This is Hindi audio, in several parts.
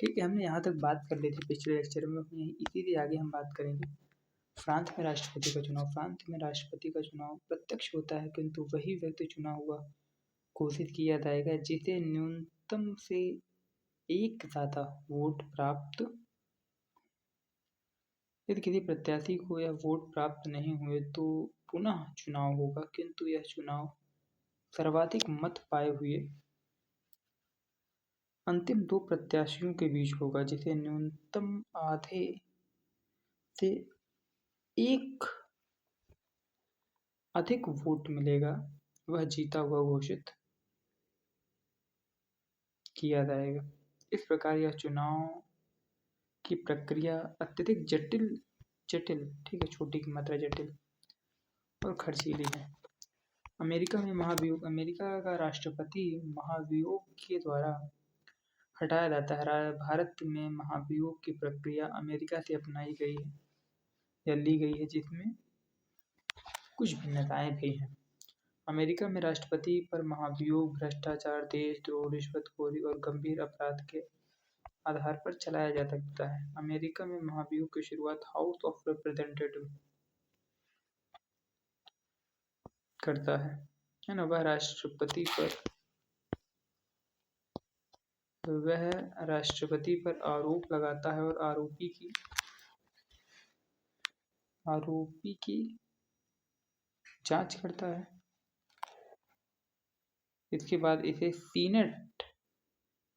ठीक है, हमने यहाँ तक बात कर ली थी पिछले लेक्चर में, अपनी इसी से आगे हम बात करेंगे फ्रांस में राष्ट्रपति का चुनाव। फ्रांस में राष्ट्रपति का चुनाव प्रत्यक्ष होता है, किंतु वही व्यक्ति चुना हुआ घोषित किया जाएगा जिसे न्यूनतम से एक ज़्यादा वोट प्राप्त। यदि किसी प्रत्याशी को यह वोट प्राप्त नहीं हुए तो पुनः चुनाव होगा, किंतु यह चुनाव सर्वाधिक मत पाए हुए अंतिम दो प्रत्याशियों के बीच होगा, जिसे न्यूनतम आधे से एक अधिक वोट मिलेगा, वह जीता हुआ घोषित किया जाएगा। इस प्रकार यह चुनाव की प्रक्रिया अत्यधिक जटिल, ठीक है, छोटी की मात्रा जटिल और खर्चीली है। अमेरिका का राष्ट्रपति महाभियोग के द्वारा हटाया जाता है। भारत में महाभियोग की प्रक्रिया अमेरिका से अपनाई गई है या ली गई है, जिसमें कुछ भिन्नताएं भी हैं। अमेरिका में राष्ट्रपति पर महाभियोग भ्रष्टाचार, देशद्रोह, रिश्वतखोरी और गंभीर अपराध के आधार पर चलाया जा सकता है। अमेरिका में महाभियोग की शुरुआत हाउस ऑफ रिप्रेजेंटेटिव करता है ना। वह राष्ट्रपति पर आरोप लगाता है और आरोपी की जांच करता है। इसके बाद इसे सीनेट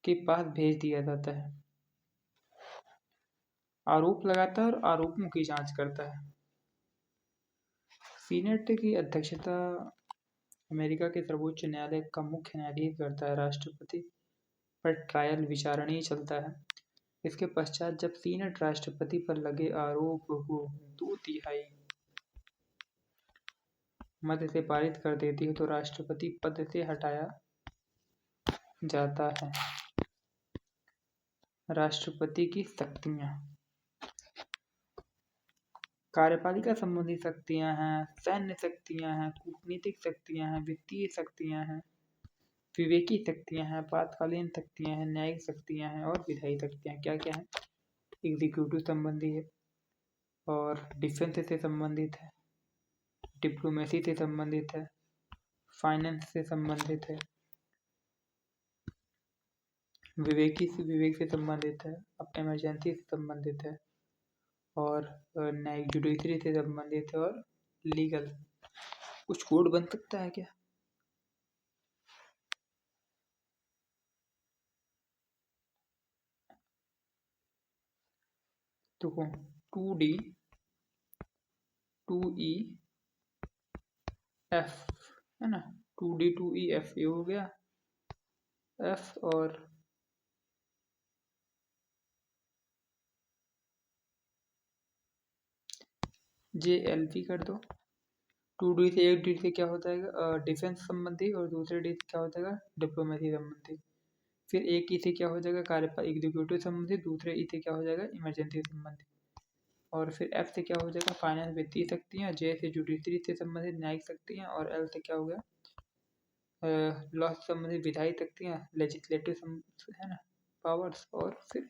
के पास भेज दिया जाता है। आरोप लगाता है और आरोपों की जांच करता है। सीनेट की अध्यक्षता अमेरिका के सर्वोच्च न्यायालय का मुख्य न्यायाधीश करता है। राष्ट्रपति पर ट्रायल विचारणीय चलता है। इसके पश्चात जब सीनेट राष्ट्रपति पर लगे आरोप को 2/3 मत से पारित कर देती है तो राष्ट्रपति पद से हटाया जाता है। राष्ट्रपति की शक्तियाँ। कार्यपालिका संबंधी शक्तियाँ हैं, सैन्य शक्तियाँ हैं, कूटनीतिक शक्तियाँ हैं, वित्तीय शक्तियाँ हैं, विवेकी शक्तियाँ हैं, आपातकालीन शक्तियाँ हैं, न्यायिक शक्तियाँ हैं और विधायी शक्तियाँ। क्या क्या है? एग्जीक्यूटिव संबंधी है और डिफेंस से संबंधित है, डिप्लोमेसी से संबंधित है, फाइनेंस से संबंधित है, विवेक से संबंधित है, अब इमरजेंसी से संबंधित है और न्यायिक जुडिशरी से संबंधित है और लीगल। कुछ कोड बन सकता है क्या? तो 2D 2EF है ना। 2D 2EF ये हो गया F और JLP कर दो। 2D से एक D से क्या हो जाएगा? डिफेंस संबंधी और दूसरे D से क्या हो जाएगा? डिप्लोमेसी संबंधी। फिर एक ई से क्या हो जाएगा? कार्यपालिका एग्जीक्यूटिव संबंधी। दूसरे ई से क्या हो जाएगा? इमरजेंसी संबंधी। और फिर एफ से क्या हो जाएगा? फाइनेंस वित्तीय शक्तियाँ। जे से जुडिशरी से संबंधित न्यायिक शक्तियाँ और एल से क्या हो गया? लॉ से संबंधित विधायी शक्तियाँ, लेजिस्लेटिव है ना पावर्स। और फिर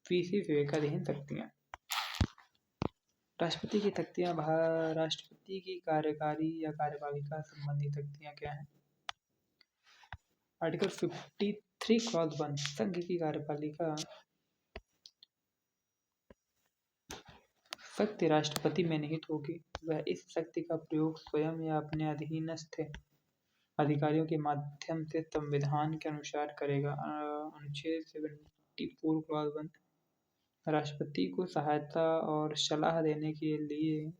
पी से विवेकाधीन शक्तियाँ। राष्ट्रपति की शक्तियाँ। राष्ट्रपति की कार्यकारी या कार्यपालिका संबंधी शक्तियाँ क्या हैं? आर्टिकल 53 क्लॉज 1 संघ की कार्यपालिका शक्ति राष्ट्रपति में निहित होगी। वह इस शक्ति का प्रयोग स्वयं या अपने अधीनस्थ अधिकारियों के माध्यम से संविधान के अनुसार करेगा। अनुच्छेद 74 क्लॉज 1 राष्ट्रपति को सहायता और सलाह देने के लिए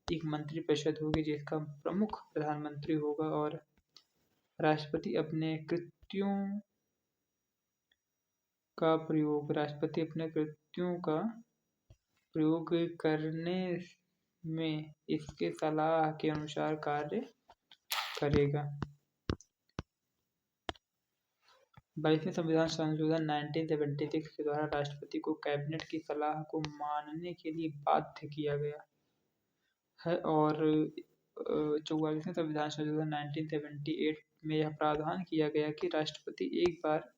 एक मंत्रिपरिषद होगी जिसका प्रमुख प्रधानमंत्री होगा और राष्ट्रपति अपने कृत्यों का प्रयोग करने में इसके सलाह के अनुसार कार्य करेगा। 22वें संविधान संशोधन 1976 के द्वारा राष्ट्रपति को कैबिनेट की सलाह को मानने के लिए बाध्य किया गया है और 44वें संविधान संशोधन 1978 में यह प्रावधान किया गया कि राष्ट्रपति एक बार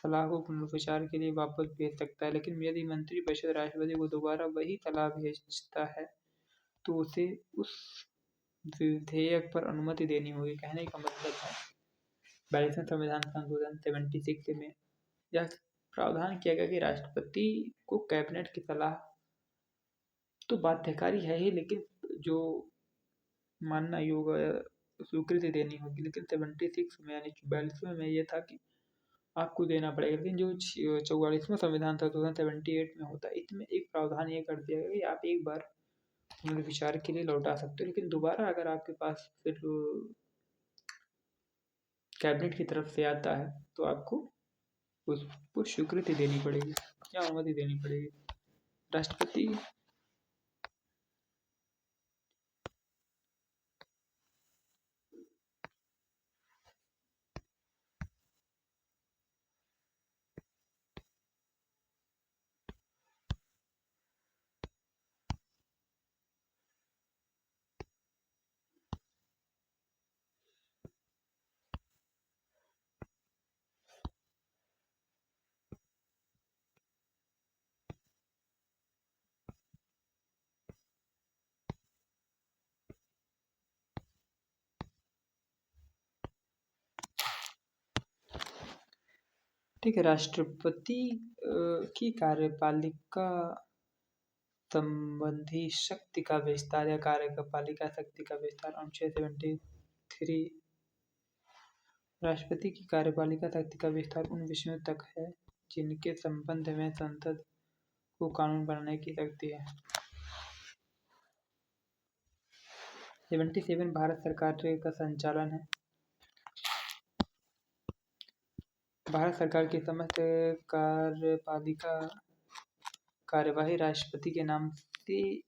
सलाह को पुनर्विचार के लिए वापस भेज सकता है, लेकिन यदि मंत्रिपरिषद राष्ट्रपति को दोबारा वही सलाह भेजता है तो उसे उस विधेयक पर अनुमति देनी होगी। कहने का मतलब है 42वें संविधान संशोधन 76 में यह प्रावधान किया गया कि राष्ट्रपति को कैबिनेट की सलाह तो बाध्यकारी है ही, लेकिन जो मानना योग्य स्वीकृति देनी होगी। लेकिन 76 में यानी 42वें में ये था कि आपको देना पड़ेगा, लेकिन जो 44वां संविधान था 2078 में होता है, इसमें एक प्रावधान ये कर दिया गया कि आप एक बार पुनर्विचार के लिए लौटा सकते हो, लेकिन दोबारा अगर आपके पास फिर कैबिनेट की तरफ से आता है तो आपको उसको स्वीकृति देनी पड़ेगी या अनुमति देनी पड़ेगी। राष्ट्रपति ठीक है, राष्ट्रपति की कार्यपालिका संबंधी शक्ति का विस्तार या कार्यपालिका शक्ति का विस्तार अनुच्छेद 73। राष्ट्रपति की कार्यपालिका शक्ति का विस्तार उन विषयों तक है जिनके संबंध में संसद को कानून बनाने की शक्ति है। 77 भारत सरकार का संचालन है। भारत सरकार की समस्त कार्यपालिका कार्यवाही राष्ट्रपति के नाम से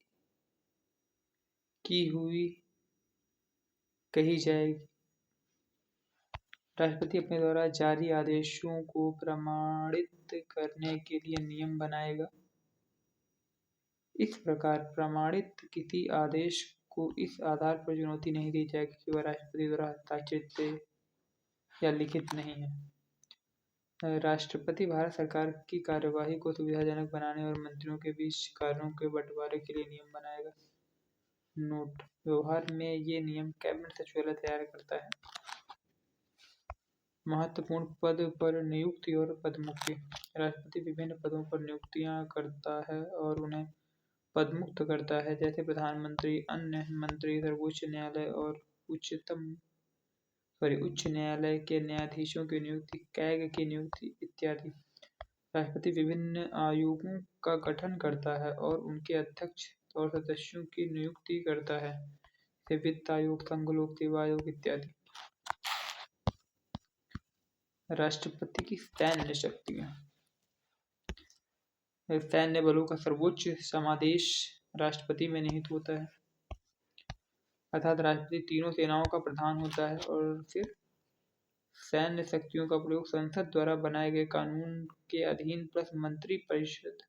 की हुई कही जाएगी। राष्ट्रपति अपने द्वारा जारी आदेशों को प्रमाणित करने के लिए नियम बनाएगा। इस प्रकार प्रमाणित किसी आदेश को इस आधार पर चुनौती नहीं दी जाएगी कि वह राष्ट्रपति द्वारा हस्ताक्षरित या लिखित नहीं है। राष्ट्रपति भारत सरकार की कार्यवाही को सुविधाजनक बनाने और मंत्रियों के बीच कार्यों के बंटवारे के लिए नियम बनाएगा। नोट: व्यवहार में ये नियम कैबिनेट सचिवालय तैयार करता है। महत्वपूर्ण पद पर नियुक्ति और पदमुक्ति: राष्ट्रपति विभिन्न पदों पर नियुक्तियां करता है और उन्हें पदमुक्त करता है, जैसे प्रधानमंत्री, अन्य मंत्री, सर्वोच्च न्यायालय और उच्च न्यायालय के न्यायाधीशों की नियुक्ति, कैग की नियुक्ति इत्यादि। राष्ट्रपति विभिन्न आयोगों का गठन करता है और उनके अध्यक्ष और सदस्यों की नियुक्ति करता है, जैसे वित्त आयोग, संघ लोक सेवा आयोग इत्यादि। राष्ट्रपति की सैन्य शक्तियाँ: सैन्य बलों का सर्वोच्च समादेश राष्ट्रपति में निहित होता है, अर्थात राष्ट्रपति तीनों सेनाओं का प्रधान होता है और फिर सैन्य शक्तियों का प्रयोग संसद द्वारा बनाए गए कानून के अधीन प्लस मंत्रिपरिषद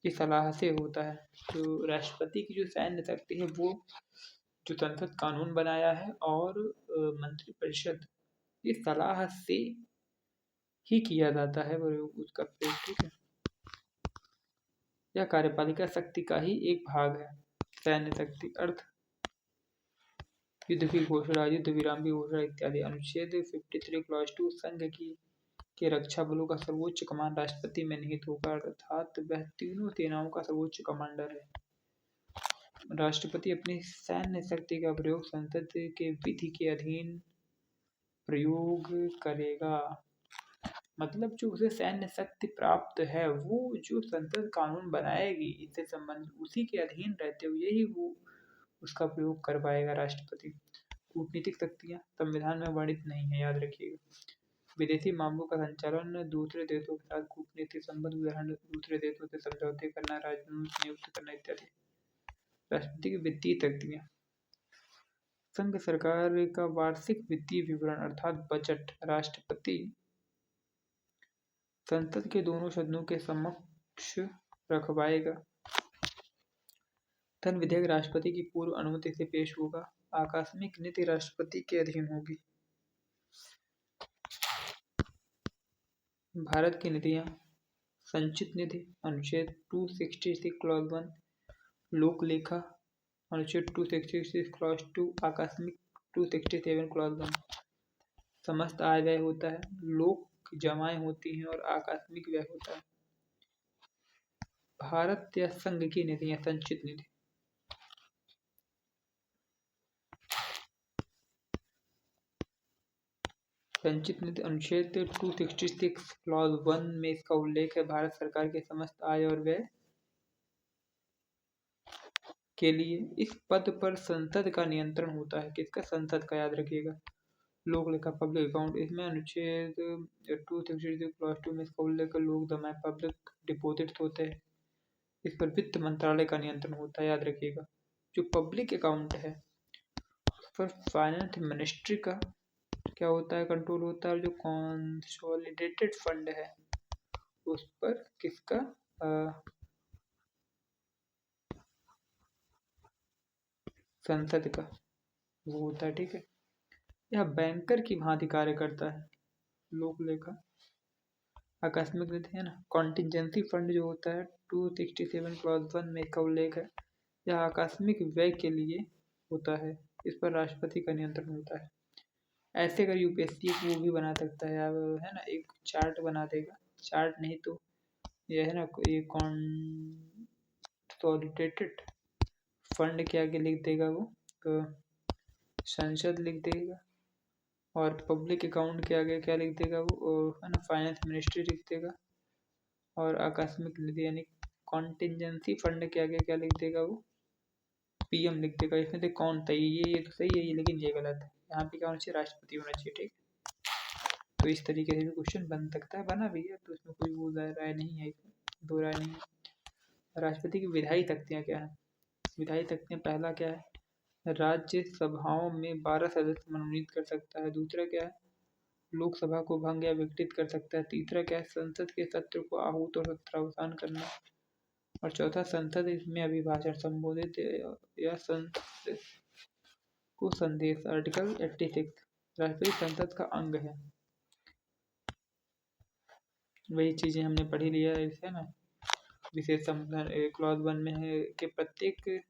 की सलाह से होता है। तो राष्ट्रपति की जो सैन्य शक्ति है वो जो संसद कानून बनाया है और मंत्रिपरिषद की सलाह से ही किया जाता है प्रयोग उसका प्रयोग। ठीक है, यह कार्यपालिका शक्ति का ही एक भाग है। सैन्य शक्ति अर्थ युद्ध की घोषणा, युद्ध विराम की घोषणा इत्यादि। अनुच्छेद 53 क्लॉज 2 संघ के रक्षा बलों का सर्वोच्च कमान राष्ट्रपति में निहित होगा, अर्थात वह तीनों सेनाओं का सर्वोच्च कमांडर है। राष्ट्रपति अपनी सैन्य शक्ति का प्रयोग संसद के विधि के अधीन प्रयोग करेगा। मतलब जो उसे सैन्य शक्ति प्राप्त है वो जो संसद कानून बनाएगी इससे संबंधित उसी के अधीन रहते हुए ही वो उसका प्रयोग कर पाएगा राष्ट्रपति। कूटनीतिक शक्तियाँ संविधान में वर्णित नहीं है, याद रखिएगा। विदेशी मामलों का संचालन, दूसरे देशों के साथ कूटनीतिक संबंध, उदाहरण दूसरे देशों से समझौते करना, राजदूत नियुक्त करना इत्यादि। राष्ट्रपति की वित्तीय शक्तियाँ: संघ सरकार का वार्षिक वित्तीय विवरण अर्थात बजट राष्ट्रपति संसद के दोनों सदनों के समक्ष रखवाएगा। धन विधेयक राष्ट्रपति की पूर्व अनुमति से पेश होगा। आकस्मिक नीति राष्ट्रपति के अधीन होगी। भारत की नीतियाँ। संचित निधि अनुच्छेद 266 क्लॉज 1, लोक लेखा अनुच्छेद 266 क्लॉज 2, आकस्मिक 267 क्लॉज 1। समस्त आय व्यय होता है, लोक जमाएं होती हैं और आकस्मिक व्यय होता है। भारत या संघ की नीतियाँ। संचित निधि। संचित निधि अनुच्छेद 266 क्लॉज 1 में इसका उल्लेख है। भारत सरकार के समस्त आय और व्यय के लिए इस पद पर संसद का नियंत्रण होता है। किसका? संसद का, याद रखिएगा। लोक लेखा पब्लिक अकाउंट, इसमें अनुच्छेद 266 क्लॉज 2 में इसका उल्लेख है। लोक जमा पब्लिक डिपॉजिट होते हैं, इस पर वित्त मंत्रालय का नियंत्रण होता है, याद रखिएगा। जो पब्लिक अकाउंट है उस पर फाइनेंस मिनिस्ट्री का क्या होता है? कंट्रोल होता है। और जो कंसोलिडेटेड फंड है उस पर किसका? संसद का वो होता है, ठीक है। यह बैंकर की भांति कार्य करता है। लोक लेखा। आकस्मिक निधि है ना, कॉन्टिजेंसी फंड जो होता है 267 क्लॉज 1 में इसका उल्लेख है। यह आकस्मिक व्यय के लिए होता है, इस पर राष्ट्रपति का नियंत्रण होता है। ऐसे अगर यूपीएससी वो भी बना सकता है, अब है ना, एक चार्ट बना देगा। चार्ट नहीं तो यह है ना, ये कंसोलिडेटेड फंड के आगे लिख देगा वो तो संसद लिख देगा, और पब्लिक अकाउंट के आगे क्या लिख देगा वो, है ना, फाइनेंस मिनिस्ट्री लिख देगा। और आकस्मिक निधि यानी कॉन्टिजेंसी फंड के आगे क्या लिख देगा वो, पीएम लिख देगा। इसमें से कौन सही? ये तो सही है ये, लेकिन ये गलत है। यहाँ पे क्या होना चाहिए? राष्ट्रपति होना चाहिए, ठीक। तो इस तरीके से भी क्वेश्चन बन सकता है, बना भी है, तो इसमें कोई वो राय नहीं है, दो राय नहीं है। राष्ट्रपति की विधायी शक्तियाँ क्या है? विधायी शक्तियाँ, पहला क्या है? राज्य सभाओं में 12 सदस्य मनोनीत कर सकता है। दूसरा क्या है? लोकसभा को भंग या विघटित कर सकता है। तीसरा क्या है? संसद के सत्र को आहूत और सत्रावसान करना। और चौथा, संसद इसमें अभिभाषण संबोधित या संसद को संदेश। आर्टिकल 86। राष्ट्रपति संसद का अंग है। वही चीजें हमने पढ़ी लिया है ना। विशेष संविधान क्लॉज 1 में है कि प्रत्येक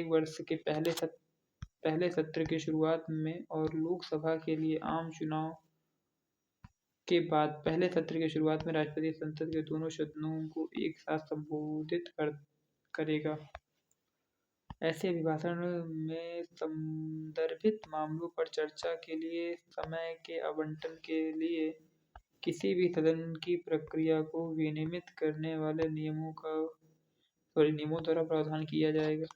वर्ष के पहले सत्र की शुरुआत में और लोकसभा के लिए आम चुनाव के बाद पहले सत्र की शुरुआत में राष्ट्रपति संसद के दोनों सदनों को एक साथ संबोधित करेगा। ऐसे अभिभाषण में संदर्भित मामलों पर चर्चा के लिए समय के आवंटन के लिए किसी भी सदन की प्रक्रिया को विनियमित करने वाले नियमों द्वारा प्रावधान किया जाएगा।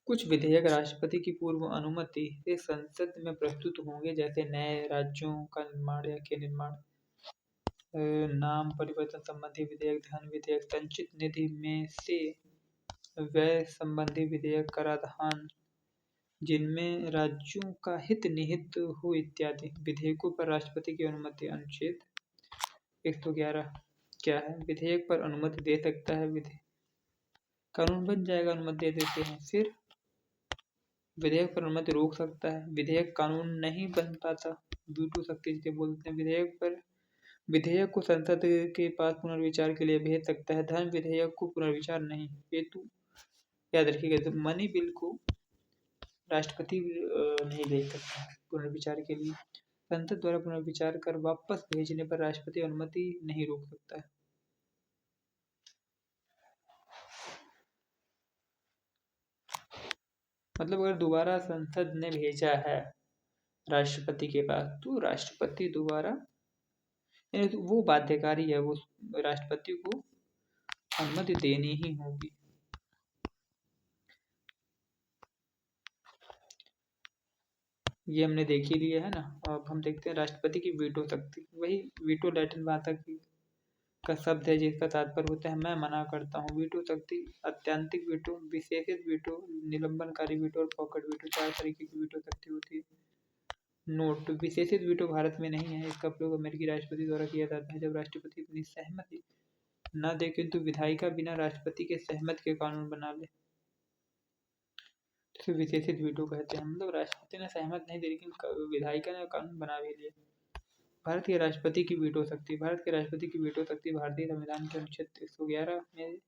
कुछ विधेयक राष्ट्रपति की पूर्व अनुमति से संसद में प्रस्तुत होंगे, जैसे नए राज्यों का निर्माण या के निर्माण, नाम परिवर्तन संबंधी विधेयक, धन विधेयक, संचित निधि में से व्यय संबंधी विधेयक, कराधान जिनमें राज्यों का हित निहित हो इत्यादि। विधेयकों पर राष्ट्रपति की अनुमति। अनुच्छेद 111 क्या है? विधेयक पर अनुमति दे सकता है, विधेयक कानून बन जाएगा, अनुमति दे देते हैं। फिर विधेयक पर अनुमति रोक सकता है, विधेयक कानून नहीं बन पाता, वीटो शक्ति जिसे बोलते हैं। विधेयक को संसद के पास पुनर्विचार के लिए भेज सकता है। धन विधेयक को पुनर्विचार नहीं हेतु, याद रखिएगा, मनी बिल को राष्ट्रपति नहीं भेज सकता पुनर्विचार के लिए। संसद द्वारा पुनर्विचार कर वापस भेजने पर राष्ट्रपति अनुमति नहीं रोक सकता है। मतलब अगर दोबारा संसद ने भेजा है राष्ट्रपति के पास, तो राष्ट्रपति दोबारा, तो वो बाध्यकारी है, वो राष्ट्रपति को अनुमति देनी ही होगी। ये हमने देख ही लिया है ना। अब हम देखते हैं राष्ट्रपति की वीटो शक्ति। वही वीटो लैटिन भाषा का शब्द है जिसका तात्पर्य होता है मैं मना करता हूँ। वीटो शक्ति अत्यंतिक वीटो, विशेषित वीटो, निलंबनकारी वीटो और पॉकेट वीटो, 4 तरीके की वीटो शक्ति होती है। नोट: विशेषित वीटो भारत में नहीं है। इसका प्रयोग अमेरिकी राष्ट्रपति द्वारा किया जाता है जब राष्ट्रपति अपनी सहमति न दे किंतु विधायिका बिना राष्ट्रपति के सहमति के कानून बना ले। जिसे विशेषित वीटो कहते हैं। मतलब राष्ट्रपति ने सहमत नहीं दी, लेकिन विधायिका ने कानून बना भी लिया। भारत के राष्ट्रपति की वीटो शक्ति। भारत के राष्ट्रपति की वीटो शक्ति भारतीय संविधान के अनुच्छेद 111 में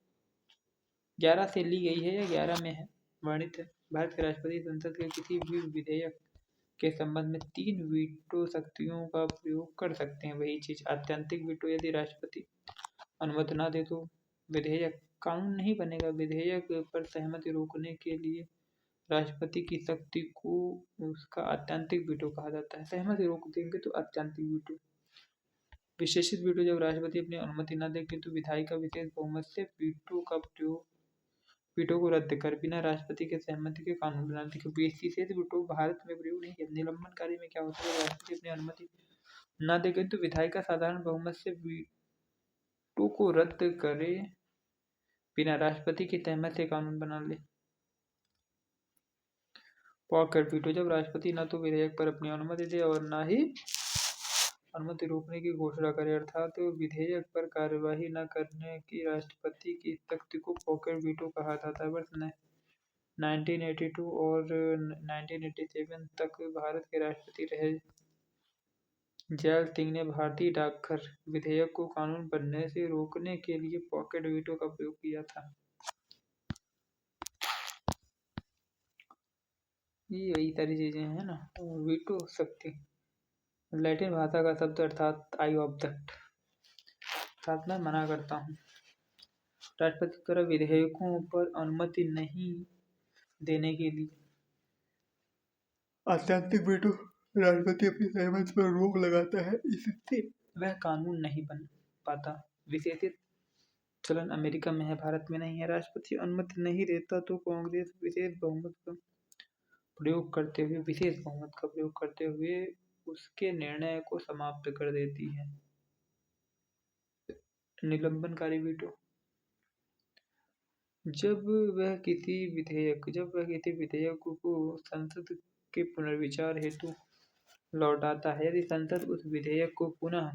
11 से ली गई है या 11 में है वर्णित है। भारत के राष्ट्रपति संसद के किसी भी विधेयक के संबंध में 3 वीटो शक्तियों का प्रयोग कर सकते हैं। वही चीज आत्यंतिक वीटो, यदि राष्ट्रपति अनुमति ना दे तो विधेयक कानून नहीं बनेगा। विधेयक पर सहमति रोकने के लिए राष्ट्रपति की शक्ति को उसका आत्यंतिक वीटो कहा जाता है। सहमति रोक देंगे तो आत्यंतिक वीटो। विशेषित वीटो, जब राष्ट्रपति अपनी अनुमति न दे किंतु विधायिका विशेष बहुमत से वीटो का प्रयोग वीटो को रद्द कर बिना राष्ट्रपति के सहमति के कानून बनाती है। विशेष वीटो भारत में प्रयोग नहीं किया। निलंबनकारी में क्या होता है, राष्ट्रपति अपनी अनुमति न दे किंतु विधायिका साधारण बहुमत से वीटो को रद्द करे बिना राष्ट्रपति की सहमति से कानून बना ले। पॉकेट वीटो, जब राष्ट्रपति न तो विधेयक पर अपनी अनुमति दे और न ही अनुमति रोकने की घोषणा करे, अर्थात विधेयक पर कार्यवाही न करने की राष्ट्रपति की शक्ति को पॉकेट वीटो कहा जाता है। वर्ष 1982 और 1987 तक भारत के राष्ट्रपति रहे जैल सिंह ने भारतीय डाकघर विधेयक को कानून बनने से रोकने के लिए पॉकेट वीटो का प्रयोग किया था। ये वही सारी चीजें हैं ना। वीटो शक्ति लैटिन भाषा का शब्द अर्थात आई ऑब्जेक्ट, अर्थात मैं मना करता हूँ। राष्ट्रपति द्वारा विधेयकों पर अनुमति नहीं देने के लिए आत्यंतिक वीटो, राष्ट्रपति अपनी सहमति पर रोक लगाता है, इससे वह कानून नहीं बन पाता। विशेषित चलन अमेरिका में है, भारत में नहीं है। राष्ट्रपति अनुमति नहीं देता तो कांग्रेस विशेष बहुमत का प्रयोग करते हुए उसके निर्णय को समाप्त कर देती है। निलंबनकारी वीटो, जब वह किसी विधेयक को संसद के पुनर्विचार हेतु लौटाता है, यदि संसद उस विधेयक को पुनः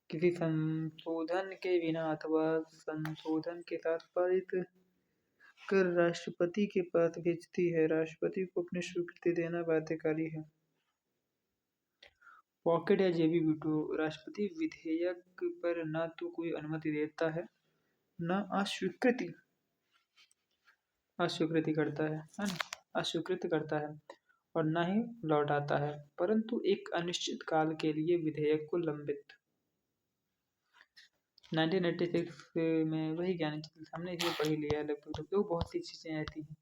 किसी संशोधन के बिना अथवा संशोधन के साथ पारित कर राष्ट्रपति के पास भेजती है, राष्ट्रपति को अपनी स्वीकृति देना बाध्यकारी है। पॉकेट या जेबी वीटो, राष्ट्रपति विधेयक पर न तो कोई अनुमति देता है न अस्वीकृति करता है और न ही लौटाता है, परंतु एक अनिश्चित काल के लिए विधेयक को लंबित। 1986 में वही ज्ञान हमने इसे पढ़ लिया है लगभग, तो बहुत सी चीजें ऐसी हैं।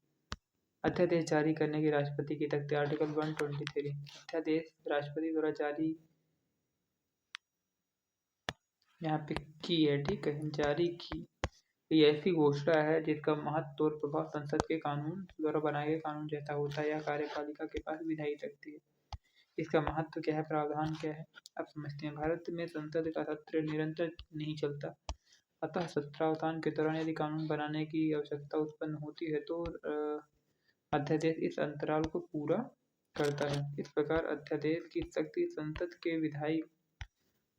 अध्यादेश जारी करने की राष्ट्रपति की शक्ति, आर्टिकल 123। अध्यादेश राष्ट्रपति द्वारा जारी यहाँ पे की है, ठीक है, जारी की ये ऐसी घोषणा है जिसका महत्व और प्रभाव संसद के कानून द्वारा बनाए गए कानून जैसा होता है। यह कार्यपालिका के पास विधायी शक्ति है। इसका महत्व क्या है, प्रावधान क्या है, आप समझते हैं। भारत में संसद का सत्र निरंतर नहीं चलता, अतः सत्रावधान के दौरान यदि कानून बनाने की आवश्यकता उत्पन्न होती है तो अध्यादेश इस अंतराल को पूरा करता है। इस प्रकार अध्यादेश की शक्ति संसद के विधायी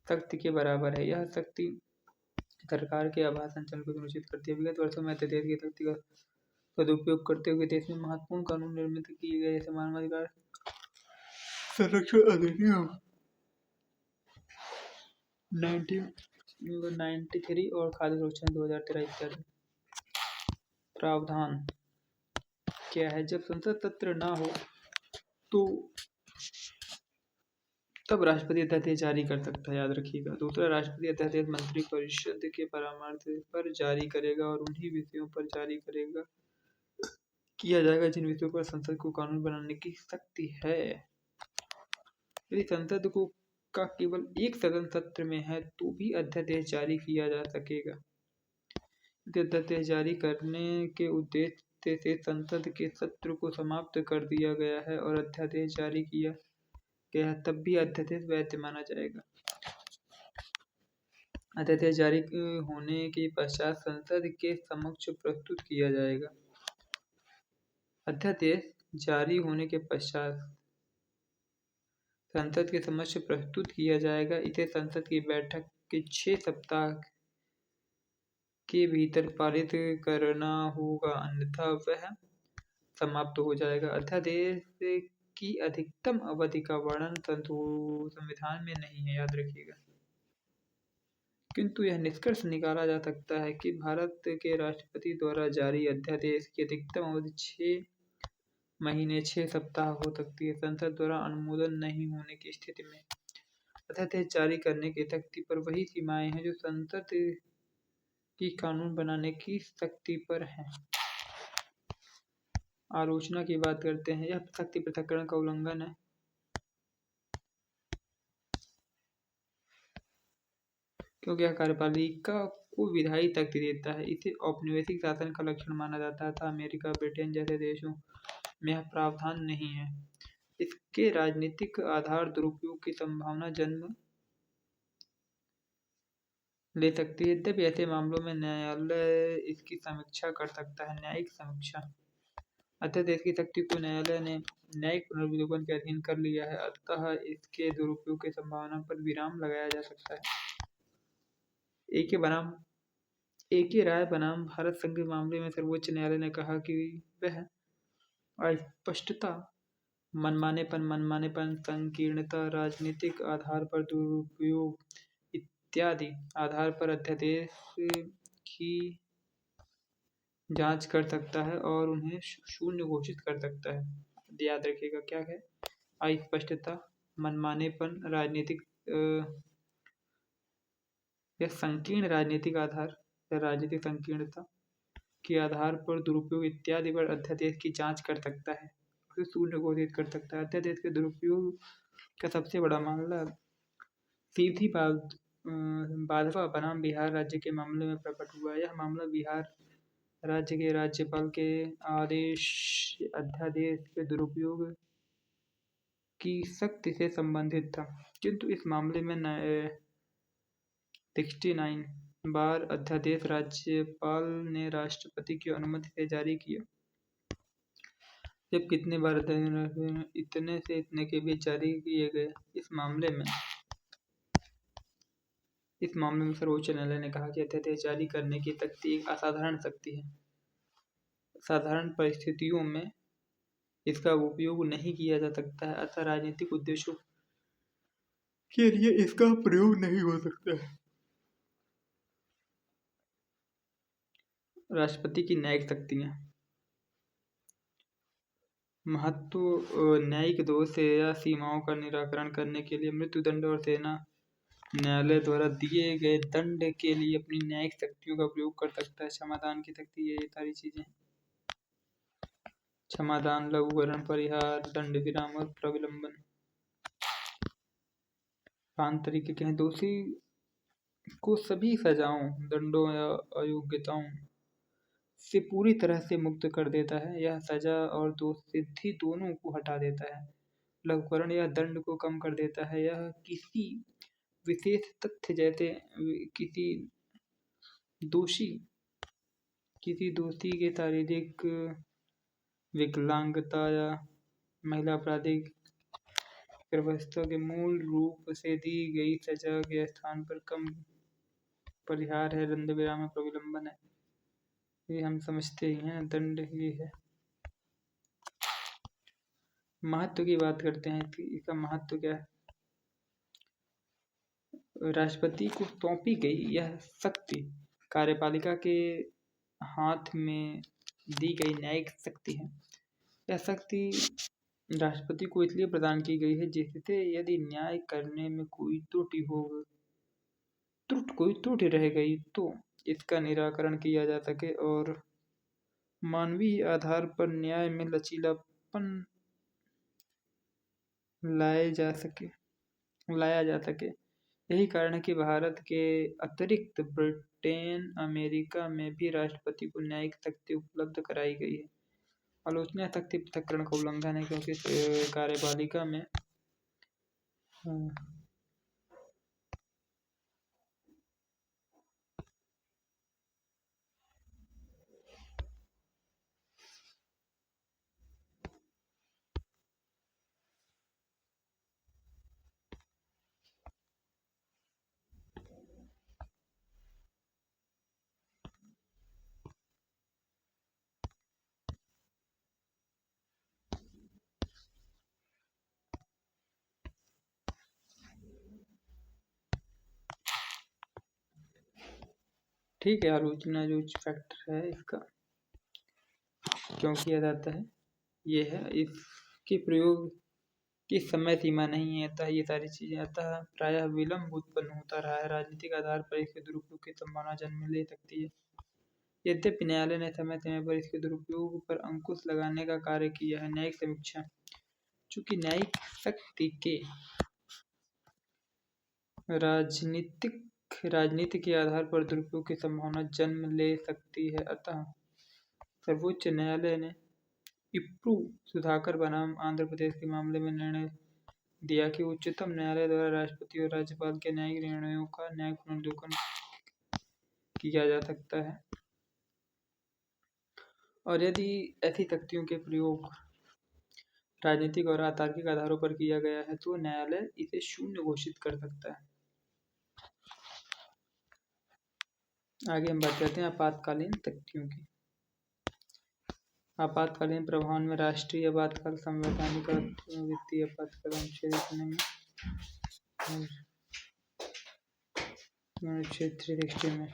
शक्ति के बराबर है। यह शक्ति सरकार के आभार संचालन को सुनिश्चित करती है। विगत वर्षों में अध्यादेश की शक्ति का सदुपयोग करते हुए देश में महत्वपूर्ण कानून निर्मित किए गए, जैसे मानवाधिकार संरक्षण अधिनियम 1993 और खाद्य सुरक्षा 2013 इत्यादि। प्रावधान क्या है, जब संसद सत्र ना हो तो तब राष्ट्रपति अध्यादेश जारी कर सकता है, याद रखिएगा। दूसरा, राष्ट्रपति अध्यादेश मंत्रिपरिषद के परामर्श पर जारी करेगा और उन्हीं विषयों पर जारी किया जाएगा जिन विषयों पर संसद को कानून बनाने की शक्ति है। यदि संसद का केवल एक सदन सत्र में है तो भी अध्यादेश जारी किया जा सकेगा। यदि अध्यादेश जारी करने के उद्देश्य से संसद के सत्र को समाप्त कर दिया गया है और अध्यादेश जारी किया गया है, तब भी अध्यादेश वैध माना जाएगा। अध्यादेश जारी होने के पश्चात संसद के समक्ष प्रस्तुत किया जाएगा। अध्यादेश जारी होने के पश्चात संसद के समक्ष प्रस्तुत किया जाएगा। इसे संसद की बैठक के 6 सप्ताह के भीतर पारित करना होगा, अन्यथा वह समाप्त हो जाएगा। अध्यादेश की अधिकतम अवधि का वर्णन संविधान में नहीं है, याद रखिएगा। किंतु यह निष्कर्ष निकाला जा सकता है कि भारत के राष्ट्रपति द्वारा जारी अध्यादेश की अधिकतम अवधि 6 महीने 6 सप्ताह हो सकती है। संसद द्वारा अनुमोदन नहीं होने की स्थिति में अध्यादेश जारी करने की शक्ति पर वही सीमाएं हैं जो संसद की कानून बनाने की शक्ति पर हैं। आलोचना की बात करते हैं। यह शक्ति पृथक्करण का उल्लंघन है, क्योंकि यह कार्यपालिका को विधायी शक्ति देता है। इसे औपनिवेशिक शासन का लक्षण माना जाता था। अमेरिका, ब्रिटेन जैसे देशों में यह प्रावधान नहीं है। इसके राजनीतिक आधार दुरुपयोग की संभावना जन्म ले सकती है। यद्यपि ऐसे मामलों में न्यायालय इसकी समीक्षा कर सकता है। न्यायिक समीक्षा। अध्यादेश की शक्ति को न्यायालय ने न्यायिक पुनर्विलोकन के अधीन कर लिया है, अतः इसके दुरुपयोग की संभावना पर विराम लगाया जा सकता है। एक राय बनाम भारत संघ के मामले में सर्वोच्च न्यायालय ने कहा कि वह अस्पष्टता, मनमानेपन, संकीर्णता, राजनीतिक आधार पर दुरुपयोग इत्यादि आधार पर अध्यादेश की जांच कर सकता है और उन्हें शून्य घोषित कर सकता है। याद रखिएगा क्या है? अस्पष्टता, मनमानेपन, राजनीतिक या संकीर्ण राजनीतिक आधार या राजनीतिक संकीर्णता के आधार पर दुरुपयोग इत्यादि पर अध्यादेश की जांच कर सकता है, उसे शून्य घोषित कर सकता है। अध्यादेश के दुरुपयोग का सबसे बड़ा मामला सीधी भाजपा बनाम बिहार राज्य के मामले में प्रकट हुआ। यह मामला बिहार राज्य के राज्यपाल के आदेश अध्यादेश के दुरुपयोग की सख्ती से संबंधित था, किंतु इस मामले में 69 बार अध्यादेश राज्यपाल ने राष्ट्रपति की अनुमति से जारी किया। जब कितने बार इतने से इतने के बीच जारी किए गए। इस मामले में सर्वोच्च न्यायालय ने कहा कि अध्यादेश जारी करने की शक्ति एक असाधारण शक्ति है। साधारण परिस्थितियों में इसका उपयोग नहीं किया जा सकता है, अतः राजनीतिक उद्देश्यों के लिए इसका प्रयोग नहीं हो सकता है। राष्ट्रपति की न्यायिक शक्तियाँ। महत्व। न्यायिक दोष या सीमाओं का निराकरण करने के लिए मृत्युदंड और सेना न्यायालय द्वारा दिए गए दंड के लिए अपनी न्यायिक शक्तियों का प्रयोग कर सकता है। क्षमादान की शक्ति, ये सारी चीजें। क्षमादान, लघुकरण, परिहार, दंड विराम और प्रविलंबन 5 तरीके के हैं। दोषी को सभी सजाओं, दंडों या अयोग्यताओं से पूरी तरह से मुक्त कर देता है। यह सजा और दोष सिद्धि दोनों को हटा देता है। लघुकरण या दंड को कम कर देता है। यह किसी विशेष तथ्य जैसे किसी दोषी के शारीरिक विकलांगता या महिला आपराधिक गर्भावस्था के मूल रूप से दी गई सजा के स्थान पर कम परिहार है। दंड विराम में प्रविलंबन है, ये हम समझते ही हैं। दंड ये है। महत्व की बात करते हैं कि इसका महत्व क्या है। राष्ट्रपति को सौंपी गई यह शक्ति कार्यपालिका के हाथ में दी गई न्यायिक शक्ति है। यह शक्ति राष्ट्रपति को इसलिए प्रदान की गई है जिससे यदि न्याय करने में कोई त्रुटि रह गई तो इसका निराकरण किया जा सके और मानवीय आधार पर न्याय में लचीलापन लाया जा सके। यही कारण है कि भारत के अतिरिक्त ब्रिटेन, अमेरिका में भी राष्ट्रपति को न्यायिक शक्ति उपलब्ध कराई गई है। आलोचना शक्ति पृथक्करण का उल्लंघन है, क्योंकि कार्यपालिका में ठीक है, आलोचना जो फैक्टर है इसका क्यों किया जाता है, ये है इसके प्रयोग की समय सीमा नहीं है, अतः ये सारी चीज़ें अतः प्रायः विलम्ब उत्पन्न होता रहा है। राजनीतिक आधार पर इसके दुरुपयोग की संभावना जन्म ले सकती है। यद्यपि न्यायालय ने समय समय पर इसके दुरुपयोग पर अंकुश लगाने का कार्य किया है। न्यायिक समीक्षा, चूंकि न्यायिक शक्ति के राजनीति के आधार पर दुरुपयोग की संभावना जन्म ले सकती है, अतः सर्वोच्च न्यायालय ने इप्रू सुधाकर बनाम आंध्र प्रदेश के मामले में निर्णय दिया कि उच्चतम न्यायालय द्वारा राष्ट्रपति और राज्यपाल के न्यायिक निर्णयों का न्यायिक पुनर्विलोकन किया जा सकता है, और यदि ऐसी शक्तियों के प्रयोग राजनीतिक और अतार्किक आधारों पर किया गया है तो न्यायालय इसे शून्य घोषित कर सकता है। आगे हम बात करते हैं आपातकालीन शक्तियों की। आपातकालीन प्रभाव में राष्ट्रीय आपातकाल, संवैधानिक और वित्तीय आपातकाल अनुच्छेद अनुच्छेद 360 में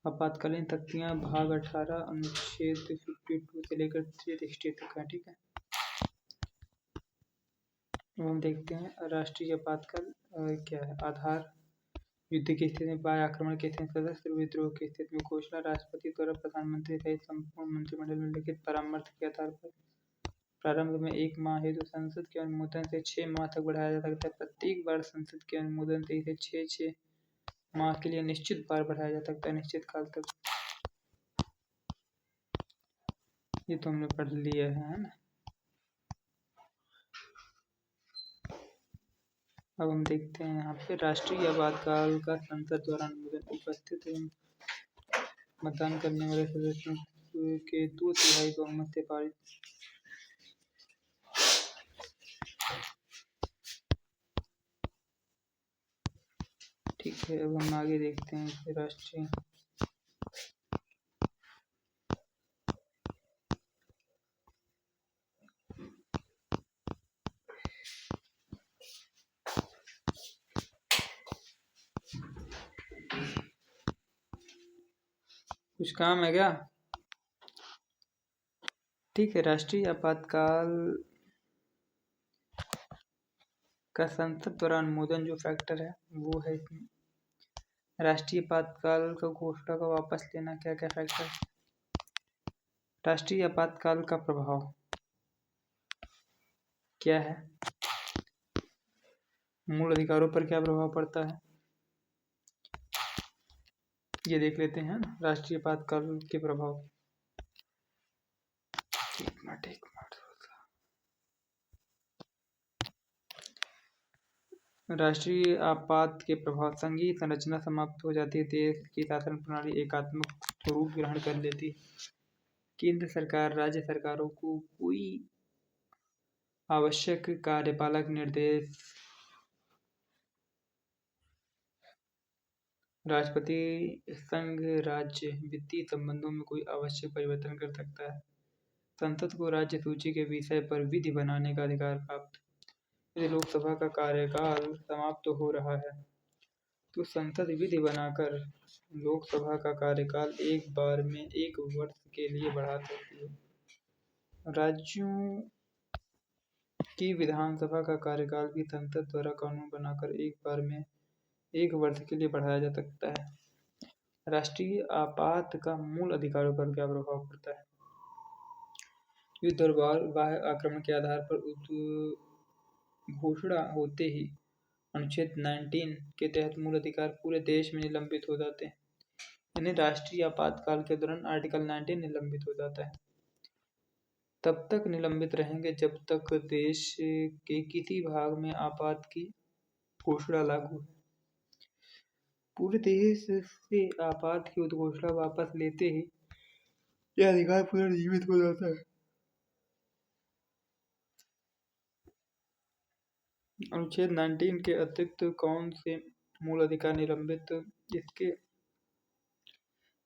आपातकालीन शक्तियां भाग 18 अनुच्छेद 52 से लेकर 360 तक है। ठीक है, हम देखते हैं राष्ट्रीय आपातकाल क्या है। आधार, युद्ध की स्थिति में, बाह्य आक्रमण की स्थिति में, सशस्त्र विद्रोह की स्थिति में घोषणा राष्ट्रपति द्वारा प्रधानमंत्री सहित संपूर्ण मंत्रिमंडल में लिखित परामर्श के आधार पर प्रारंभ में 1 माह हेतु संसद के अनुमोदन से 6 माह तक बढ़ाया जा सकता है। प्रत्येक बार संसद के अनुमोदन से इसे 6 माह के लिए निश्चित बार बढ़ाया जा सकता है, निश्चित काल तक। ये तो हमने पढ़ लिया है ना। अब हम देखते हैं यहाँ पे राष्ट्रीय आपातकाल का संसद द्वारा अनुमोदन। उपस्थित एवं मतदान करने वाले सदस्यों के 2/3 बहुमत से पारित। ठीक है, अब हम आगे देखते हैं राष्ट्रीय कुछ काम है क्या? ठीक है, राष्ट्रीय आपातकाल का संसद द्वारा अनुमोदन जो फैक्टर है वो है इसमें राष्ट्रीय आपातकाल का घोषणा का वापस लेना। क्या क्या फैक्टर है? राष्ट्रीय आपातकाल का प्रभाव क्या है, मूल अधिकारों पर क्या प्रभाव पड़ता है, ये देख लेते हैं। राष्ट्रीय आपातकाल के प्रभाव, राष्ट्रीय आपात के प्रभाव, संघीय संरचना समाप्त हो जाती है, देश की शासन प्रणाली एकात्मक स्वरूप ग्रहण कर लेती है, केंद्र सरकार राज्य सरकारों को कोई आवश्यक कार्यपालक निर्देश, राष्ट्रपति संघ राज्य वित्तीय संबंधों में कोई आवश्यक परिवर्तन कर सकता है, संसद को राज्य सूची के विषय पर विधि बनाने का अधिकार प्राप्त। यदि लोकसभा का कार्यकाल समाप्त हो रहा है तो संसद विधि बनाकर लोकसभा का कार्यकाल एक बार में 1 वर्ष के लिए बढ़ा सकती है। राज्यों की विधानसभा का कार्यकाल भी संसद द्वारा कानून बनाकर एक बार में 1 वर्ष के लिए बढ़ाया जा सकता है। राष्ट्रीय आपात का मूल अधिकारों पर क्या प्रभाव पड़ता है? युद्ध और बाह्य आक्रमण के आधार पर घोषणा होते ही अनुच्छेद 19 के तहत मूल अधिकार पूरे देश में निलंबित हो जाते हैं। यानी राष्ट्रीय आपातकाल के दौरान आर्टिकल 19 निलंबित हो जाता है। तब तक निलंबित रहेंगे जब तक देश के किसी भाग में आपात की घोषणा लागू है। पूरे देश से आपात की उद्घोषणा वापस लेते ही यह अधिकार पुनर्जीवित हो जाता है। अनुच्छेद 19 के अतिरिक्त कौन से मूल अधिकार निलंबित? इसके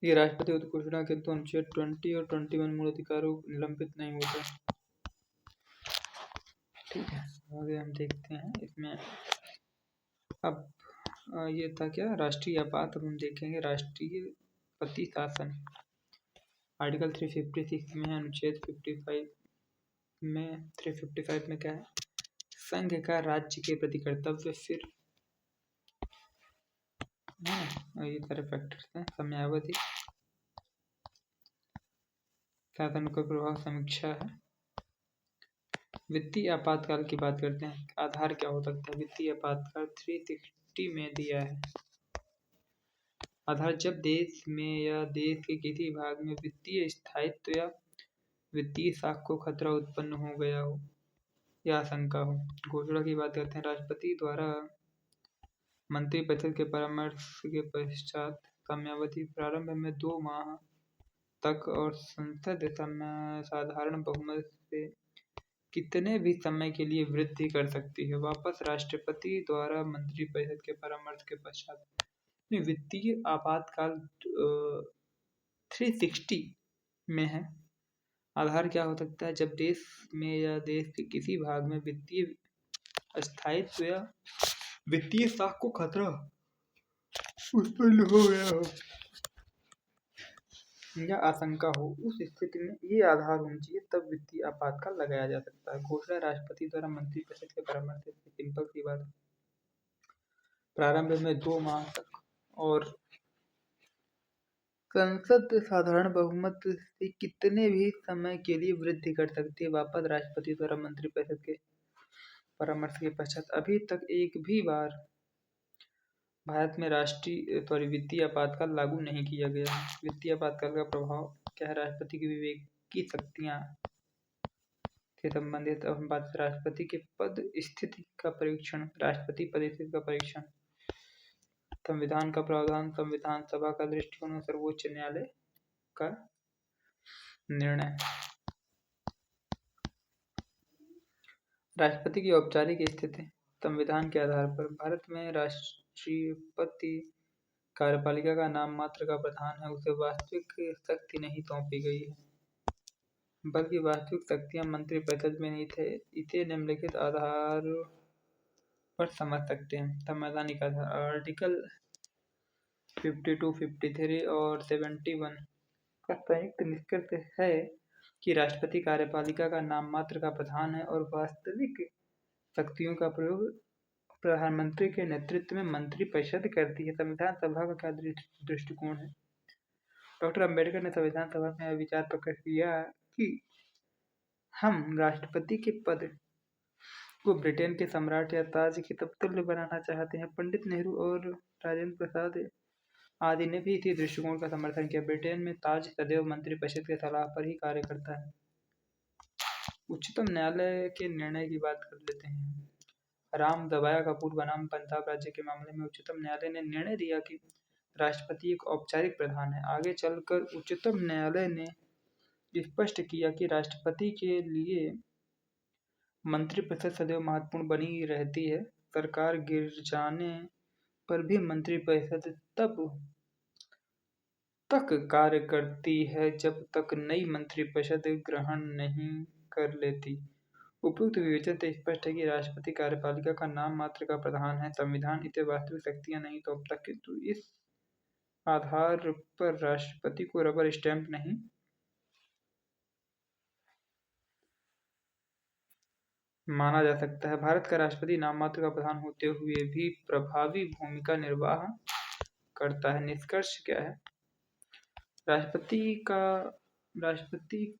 ये राष्ट्रपति उद्घोषणा के तो अनुच्छेद 20 और 21 मूल अधिकारों निलंबित नहीं होते। ठीक है, आगे हम देखते हैं इसमें। अब ये था क्या, राष्ट्रीय आपात। अब हम देखेंगे राष्ट्रीयपति शासन। आर्टिकल 356 में है, अनुच्छेद 55 में 355 में क्या है, संघ का राज्य के प्रति कर्तव्य। फिर ये सारे फैक्टर्स हैं। समयावधि, साधन का प्रभाव, समीक्षा है। वित्तीय आपातकाल की बात करते हैं। आधार क्या हो सकता है वित्तीय आपातकाल, 360 में दिया है। आधार जब देश में या देश के किसी भाग में वित्तीय स्थायित्व या वित्तीय साख को खतरा उत्पन्न हो गया हो या आशंका हो। घोषणा की बात करते हैं। राष्ट्रपति द्वारा मंत्रिपरिषद के परामर्श के पश्चात समयावधि प्रारंभ में 2 माह तक और संसद साधारण बहुमत से कितने भी समय के लिए वृद्धि कर सकती है। वापस राष्ट्रपति द्वारा मंत्रिपरिषद के परामर्श के पश्चात। वित्तीय आपातकाल 360 में है। आधार क्या हो सकता है, जब देश में या देश के किसी भाग में वित्तीय स्थायित्व या वित्तीय साख को खतरा उत्पन्न हो गया हो या आशंका हो। उस स्थिति में ये आधार होना चाहिए, तब वित्तीय आपातकाल लगाया जा सकता है। घोषणा राष्ट्रपति द्वारा मंत्रिपरिषद के परामर्श से, सिंपल सी बात, प्रारंभ में 2 माह तक और संसद साधारण बहुमत से कितने भी समय के लिए वृद्धि कर सकती है। वापस राष्ट्रपति द्वारा मंत्रिपरिषद के परामर्श के पश्चात। अभी तक एक भी बार भारत में वित्तीय आपातकाल लागू नहीं किया गया है। वित्तीय आपातकाल का प्रभाव क्या है, राष्ट्रपति की विवेक की शक्तियां से संबंधित। अब हम बात राष्ट्रपति के पद स्थिति का परीक्षण। राष्ट्रपति पद स्थिति का परीक्षण, संविधान का प्रावधान, संविधान सभा का दृष्टिकोण, सर्वोच्च न्यायालय का निर्णय। राष्ट्रपति की औपचारिक स्थिति। संविधान के आधार पर भारत में राष्ट्रपति कार्यपालिका का नाम मात्र का प्रधान है। उसे वास्तविक शक्ति नहीं सौंपी गई है, बल्कि वास्तविक शक्तियां मंत्रिपरिषद में नहीं थे। इसे निम्नलिखित आधार पर समझ सकते हैं। संवैधानिक आधार, आर्टिकल 52, 53 और 71 का संयुक्त निष्कर्ष है कि राष्ट्रपति कार्यपालिका का नाम मात्र का प्रधान है और वास्तविक शक्तियों का प्रयोग प्रधानमंत्री के नेतृत्व में मंत्रिपरिषद करती है। संविधान सभा का क्या दृष्टिकोण है। डॉक्टर अंबेडकर ने संविधान सभा में यह विचार प्रकट किया कि हम राष्ट्रपति के पद को ब्रिटेन के सम्राट या ताज के तत्तुल्य बनाना चाहते हैं। पंडित नेहरू और राजेंद्र प्रसाद आदि ने भी इसी दृष्टिकोण का समर्थन किया। ब्रिटेन में ताज सदैव मंत्रिपरिषद के सलाह पर ही कार्य करता है। उच्चतम न्यायालय के निर्णय की बात कर लेते हैं। राम दबाया कपूर बनाम पंजाब राज्य के मामले में उच्चतम न्यायालय ने निर्णय दिया कि राष्ट्रपति एक औपचारिक प्रधान है। आगे चलकर उच्चतम न्यायालय ने स्पष्ट किया कि राष्ट्रपति के लिए मंत्रिपरिषद सदैव महत्वपूर्ण बनी रहती है। सरकार गिर जाने पर भी मंत्रिपरिषद तब तक कार्य करती है जब तक नई मंत्रिपरिषद ग्रहण नहीं कर लेती। उपयुक्त विवेचन से स्पष्ट है कि राष्ट्रपति कार्यपालिका का नाम मात्र का प्रधान है। संविधान इसे वास्तविक शक्तियां नहीं सौंपता, किंतु इस आधार पर राष्ट्रपति को रबर स्टैंप नहीं माना जा सकता है। भारत का राष्ट्रपति नाम मात्र का प्रधान होते हुए भी प्रभावी भूमिका निर्वाह करता है। निष्कर्ष क्या है, भारत का राष्ट्रपति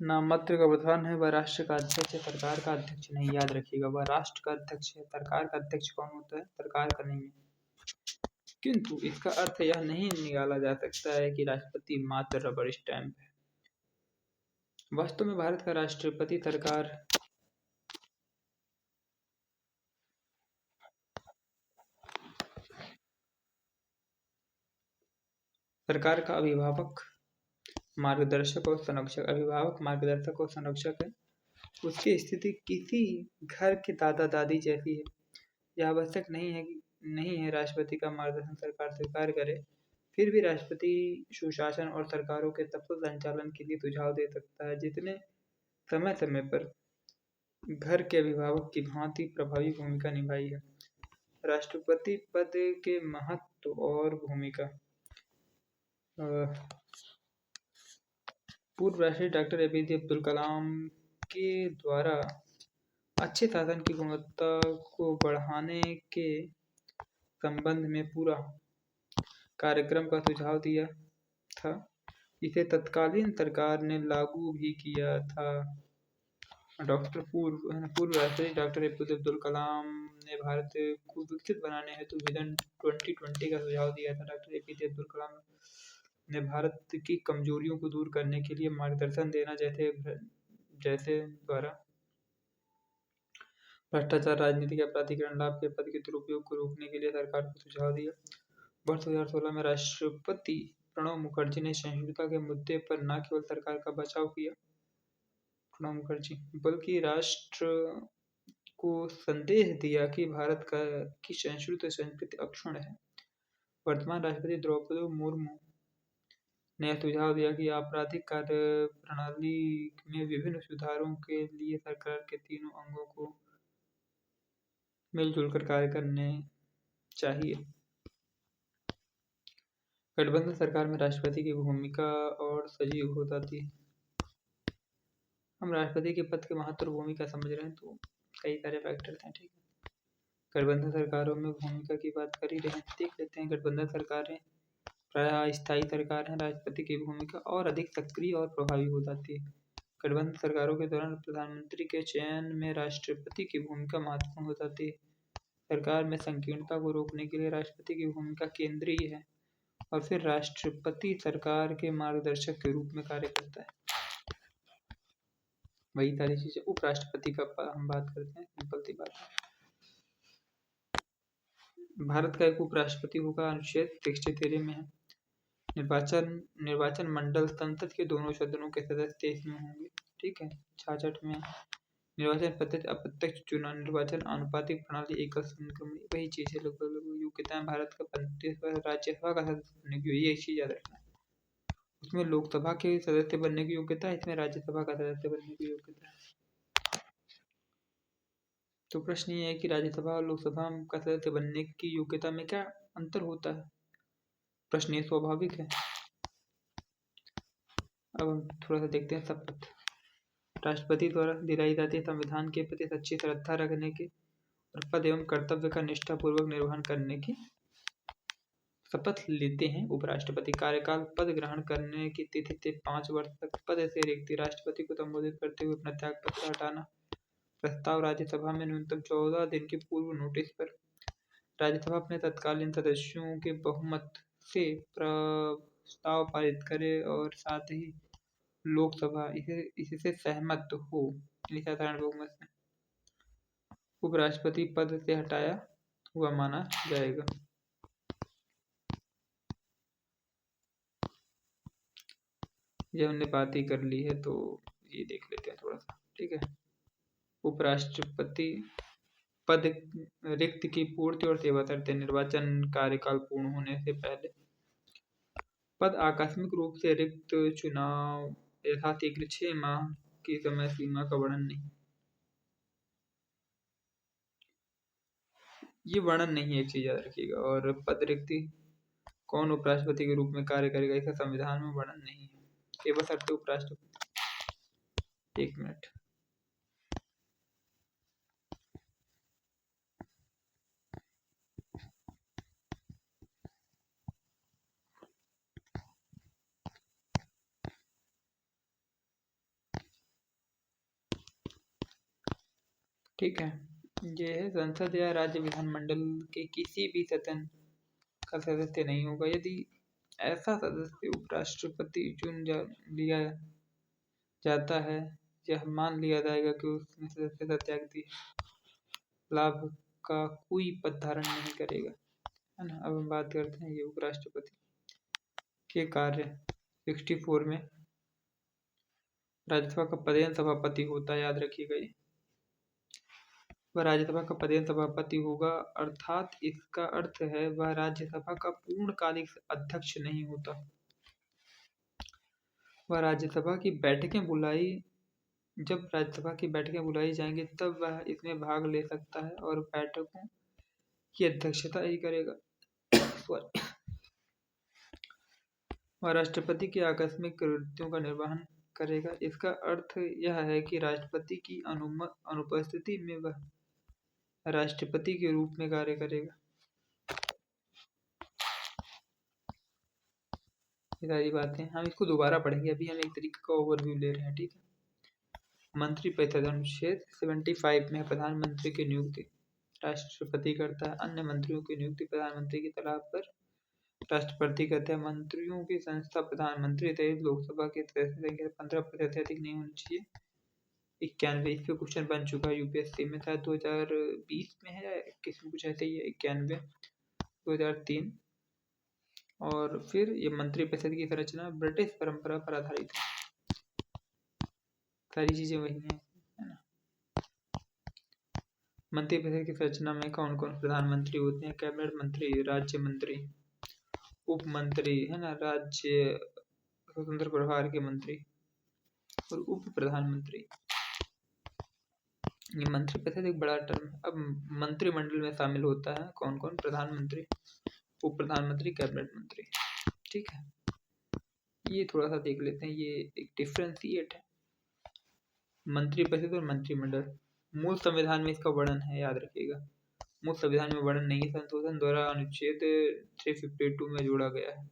नाम मात्र का प्रधान है। वह राष्ट्र का अध्यक्ष है, सरकार का अध्यक्ष नहीं। याद रखिएगा, वह राष्ट्र का अध्यक्ष है। सरकार का अध्यक्ष कौन होता है, सरकार का नहीं है। किंतु इसका अर्थ यह नहीं निकाला जा सकता है कि राष्ट्रपति मात्र रबर स्टैंप है। वास्तव में भारत का राष्ट्रपति सरकार का अभिभावक, मार्गदर्शक और संरक्षक। अभिभावक, मार्गदर्शक और संरक्षक है। उसकी स्थिति किसी घर के दादा दादी जैसी है। यह आवश्यक नहीं है राष्ट्रपति का मार्गदर्शन सरकार स्वीकार करे। फिर भी राष्ट्रपति सुशासन और सरकारों के सफल संचालन के लिए सुझाव दे सकता है। जितने समय समय पर घर के अभिभावक की भांति प्रभावी भूमिका निभाई है। राष्ट्रपति पद के महत्व और भूमिका। पूर्व राष्ट्रपति डॉक्टर एपीजे अब्दुल कलाम के द्वारा अच्छे शासन की गुणवत्ता को बढ़ाने के संबंध में पूरा कार्यक्रम का सुझाव दिया था। इसे तत्कालीन सरकार ने लागू भी किया था। पूर्व राष्ट्रपति डॉक्टर एपीजे अब्दुल कलाम ने भारत को विकसित बनाने हेतु विजन 2020 का सुझाव दिया था। डॉक्टर एपीजे अब्दुल कलाम ने भारत की कमजोरियों को दूर करने के लिए मार्गदर्शन देना जैसे द्वारा भ्रष्टाचार, राजनीतिक अपराधीकरण, लाभ के पद के दुरुपयोग को रोकने के लिए सरकार को सुझाव दिया। वर्ष 2016 में राष्ट्रपति प्रणब मुखर्जी ने सहिष्णुता के मुद्दे पर न केवल सरकार का बचाव किया, प्रणब मुखर्जी, बल्कि राष्ट्र को संदेश दिया कि भारत की सहिष्णुता संस्कृति अक्षुण्ण है। वर्तमान राष्ट्रपति द्रौपदी मुर्मू ने सुझाव दिया कि आपराधिक कार्य प्रणाली में विभिन्न सुधारों के लिए सरकार के तीनों अंगों को मिलजुल कर कार्य करने चाहिए। गठबंधन सरकार में राष्ट्रपति की भूमिका और सजीव हो जाती है। हम राष्ट्रपति के पद के महत्व और भूमिका समझ रहे हैं, तो कई सारे फैक्टर्स हैं, ठीक है। गठबंधन सरकारों में भूमिका की बात कर ही रहे हैं, देख लेते हैं। गठबंधन सरकारें प्रायः अस्थायी सरकार है। राष्ट्रपति की भूमिका और अधिक सक्रिय और प्रभावी हो जाती है। गठबंधन सरकारों के दौरान प्रधानमंत्री के चयन में राष्ट्रपति की भूमिका महत्वपूर्ण हो जाती है। सरकार में संकीर्णता को रोकने के लिए राष्ट्रपति की भूमिका केंद्रीय है और फिर राष्ट्रपति सरकार के मार्गदर्शक के रूप में कार्य करता है। वही सारी चीजें उपराष्ट्रपति का हम बात करते हैं, सिंपल सी बात है। भारत का एक उपराष्ट्रपति होगा, अनुच्छेद 63 में है। निर्वाचन मंडल संसद के दोनों सदनों के सदस्य इसमें होंगे, ठीक है। 66 में निर्वाचन पद्धति अप्रत्यक्ष चुनाव, निर्वाचन आनुपातिक प्रणाली, एकल संक्रमण, वही चीजें लगभग योग्यताएं। भारत का 35वां राज्यसभा का सदस्य बनने की, ये चीज याद रखना है। उसमें लोकसभा के सदस्य बनने की योग्यता है, इसमें राज्यसभा का सदस्य बनने की योग्यता है। तो प्रश्न ये है कि राज्यसभा और लोकसभा का सदस्य बनने की योग्यता में क्या अंतर होता है। प्रश्न ये स्वाभाविक है। अब हम थोड़ा सा देखते हैं शपथ। राष्ट्रपति द्वारा दिलाई जाती है संविधान के प्रति सच्ची श्रद्धा रखने की और पद एवं कर्तव्य का निष्ठापूर्वक निर्वहन करने की शपथ लेते हैं उपराष्ट्रपति। कार्यकाल पद ग्रहण करने की तिथि से 5 वर्ष तक पद से रिक्ति। राष्ट्रपति को संबोधित करते हुए अपना त्यागपत्र हटाना। प्रस्ताव राज्यसभा में न्यूनतम 14 दिन के पूर्व नोटिस पर। राज्यसभा अपने तत्कालीन सदस्यों के बहुमत से प्रस्ताव पारित करे और साथ ही लोकसभा इससे सहमत हो, साधारण बहुमत से उपराष्ट्रपति पद से हटाया हुआ माना जाएगा। जब हमने बात ही कर ली है तो ये देख लेते हैं थोड़ा सा, ठीक है। उपराष्ट्रपति पद रिक्त की पूर्ति और सेवा शर्तें। निर्वाचन कार्यकाल पूर्ण होने से पहले पद आकस्मिक रूप से रिक्त, चुनाव यथाशीघ्र 6 माह की समय सीमा का वर्णन नहीं, ये वर्णन नहीं है, एक चीज याद रखिएगा। और पद रिक्ति कौन उपराष्ट्रपति के रूप में कार्य करेगा, इसका संविधान में वर्णन नहीं है। केवल शर्त उपराष्ट्रपति। 1 मिनट। ठीक है, ये है संसद या राज्य विधानमंडल के किसी भी सदन का सदस्य नहीं होगा। यदि ऐसा सदस्य उपराष्ट्रपति चुन लिया जाता है, यह मान लिया जाएगा कि उसने सदस्यता त्याग दी, लाभ का कोई पद धारण नहीं करेगा, है ना। अब हम बात करते हैं ये उपराष्ट्रपति के कार्य। 64 में राज्यसभा का पदेन सभापति होता है, याद रखिएगा ये। वह राज्यसभा का पदेन सभापति होगा, अर्थात इसका अर्थ है वह राज्यसभा का पूर्णकालिक अध्यक्ष नहीं होता। वह राज्यसभा की बैठकें बुलाई जब राज्यसभा की बैठकें बुलाई जाएंगी तब वह इसमें भाग ले सकता है और बैठकों की अध्यक्षता ही करेगा। Sorry। वह राष्ट्रपति की आकस्मिक कृत्यों का निर्वहन करेगा। इसका अर्थ यह है कि राष्ट्रपति की अनुपस्थिति में वह राष्ट्रपति के रूप में कार्य करेगा। ये सारी बातें हम इसको दोबारा पढ़ेंगे, अभी हम एक तरीके का ओवरव्यू ले रहे हैं, ठीक है। मंत्रिपरिषद अनुच्छेद 75 में है, प्रधानमंत्री की नियुक्ति राष्ट्रपति करता है। अन्य मंत्रियों की नियुक्ति प्रधानमंत्री की सलाह पर राष्ट्रपति करते हैं। मंत्रियों की संस्था प्रधानमंत्री सहित लोकसभा के सदस्य संख्या 15% से अधिक नहीं होनी चाहिए। 91 इस पे क्वेश्चन बन चुका है यूपीएससी में, था 2020 में है या 21 में, कुछ ऐसे ही है। 91 2003। और फिर ये मंत्रिपरिषद की संरचना ब्रिटिश परंपरा पर आधारित है। सारी चीजें वही हैं, है ना। मंत्रिपरिषद की संरचना में कौन कौन प्रधानमंत्री होते हैं? कैबिनेट मंत्री, राज्य मंत्री, उप मंत्री, है ना, राज्य स्वतंत्र प्रभार के मंत्री और उप प्रधानमंत्री। ये मंत्रिपरिषद एक बड़ा टर्म है। अब मंत्रिमंडल में शामिल होता है कौन कौन? प्रधानमंत्री, उप प्रधानमंत्री, कैबिनेट मंत्री, ठीक है। ये थोड़ा सा देख लेते हैं, ये एक डिफरेंशिएट है मंत्रिपरिषद और मंत्रिमंडल। मूल संविधान में इसका वर्णन है, याद रखिएगा। मूल संविधान में वर्णन नहीं है, संशोधन द्वारा अनुच्छेद 352 में जोड़ा गया है।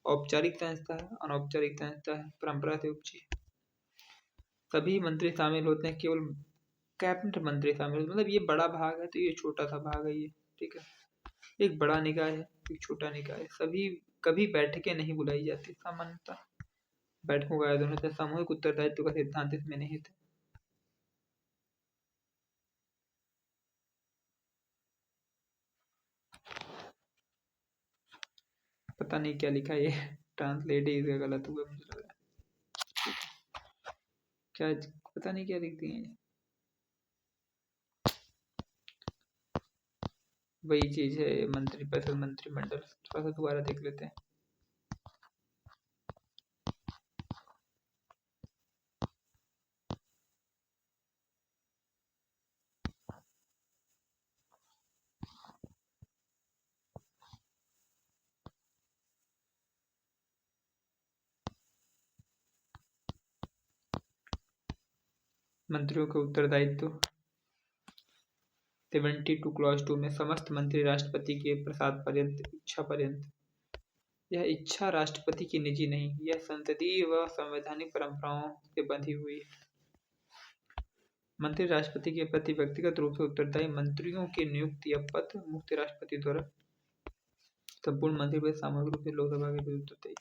औपचारिक संस्था है, अनौपचारिक संस्था है, परंपरा से उपजी। सभी मंत्री शामिल होते हैं, केवल कैबिनेट मंत्री शामिल, मतलब ये बड़ा भाग है तो ये छोटा सा भाग है ये, ठीक है। एक बड़ा निकाय है, एक छोटा निकाय है। सभी कभी बैठकें नहीं बुलाई जाती सामान्यतः। बैठकों का आयोजन होता है। सामूहिक उत्तरदायित्व का सिद्धांत इसमें निहित है। पता नहीं क्या लिखा है, ये ट्रांसलेट ही इसका गलत हुआ मुझे लग रहा है। क्या पता नहीं क्या लिख दिए हैं। वही चीज है मंत्रिपरिषद मंत्रिमंडल। थोड़ा सा दोबारा देख लेते हैं। मंत्रियों के उत्तरदायित्व 72 क्लॉज 2 में समस्त मंत्री राष्ट्रपति के प्रसाद पर्यंत इच्छा पर्यंत। यह इच्छा राष्ट्रपति की निजी नहीं, यह संसदीय व संवैधानिक परंपराओं से बंधी हुई है। मंत्री राष्ट्रपति के प्रति व्यक्तिगत रूप से उत्तरदायी। मंत्रियों की नियुक्ति या पद मुक्त राष्ट्रपति द्वारा। संपूर्ण मंत्रिपरिषद सामूहिक रूप से लोकसभा के विरुद्ध उत्तरदायी।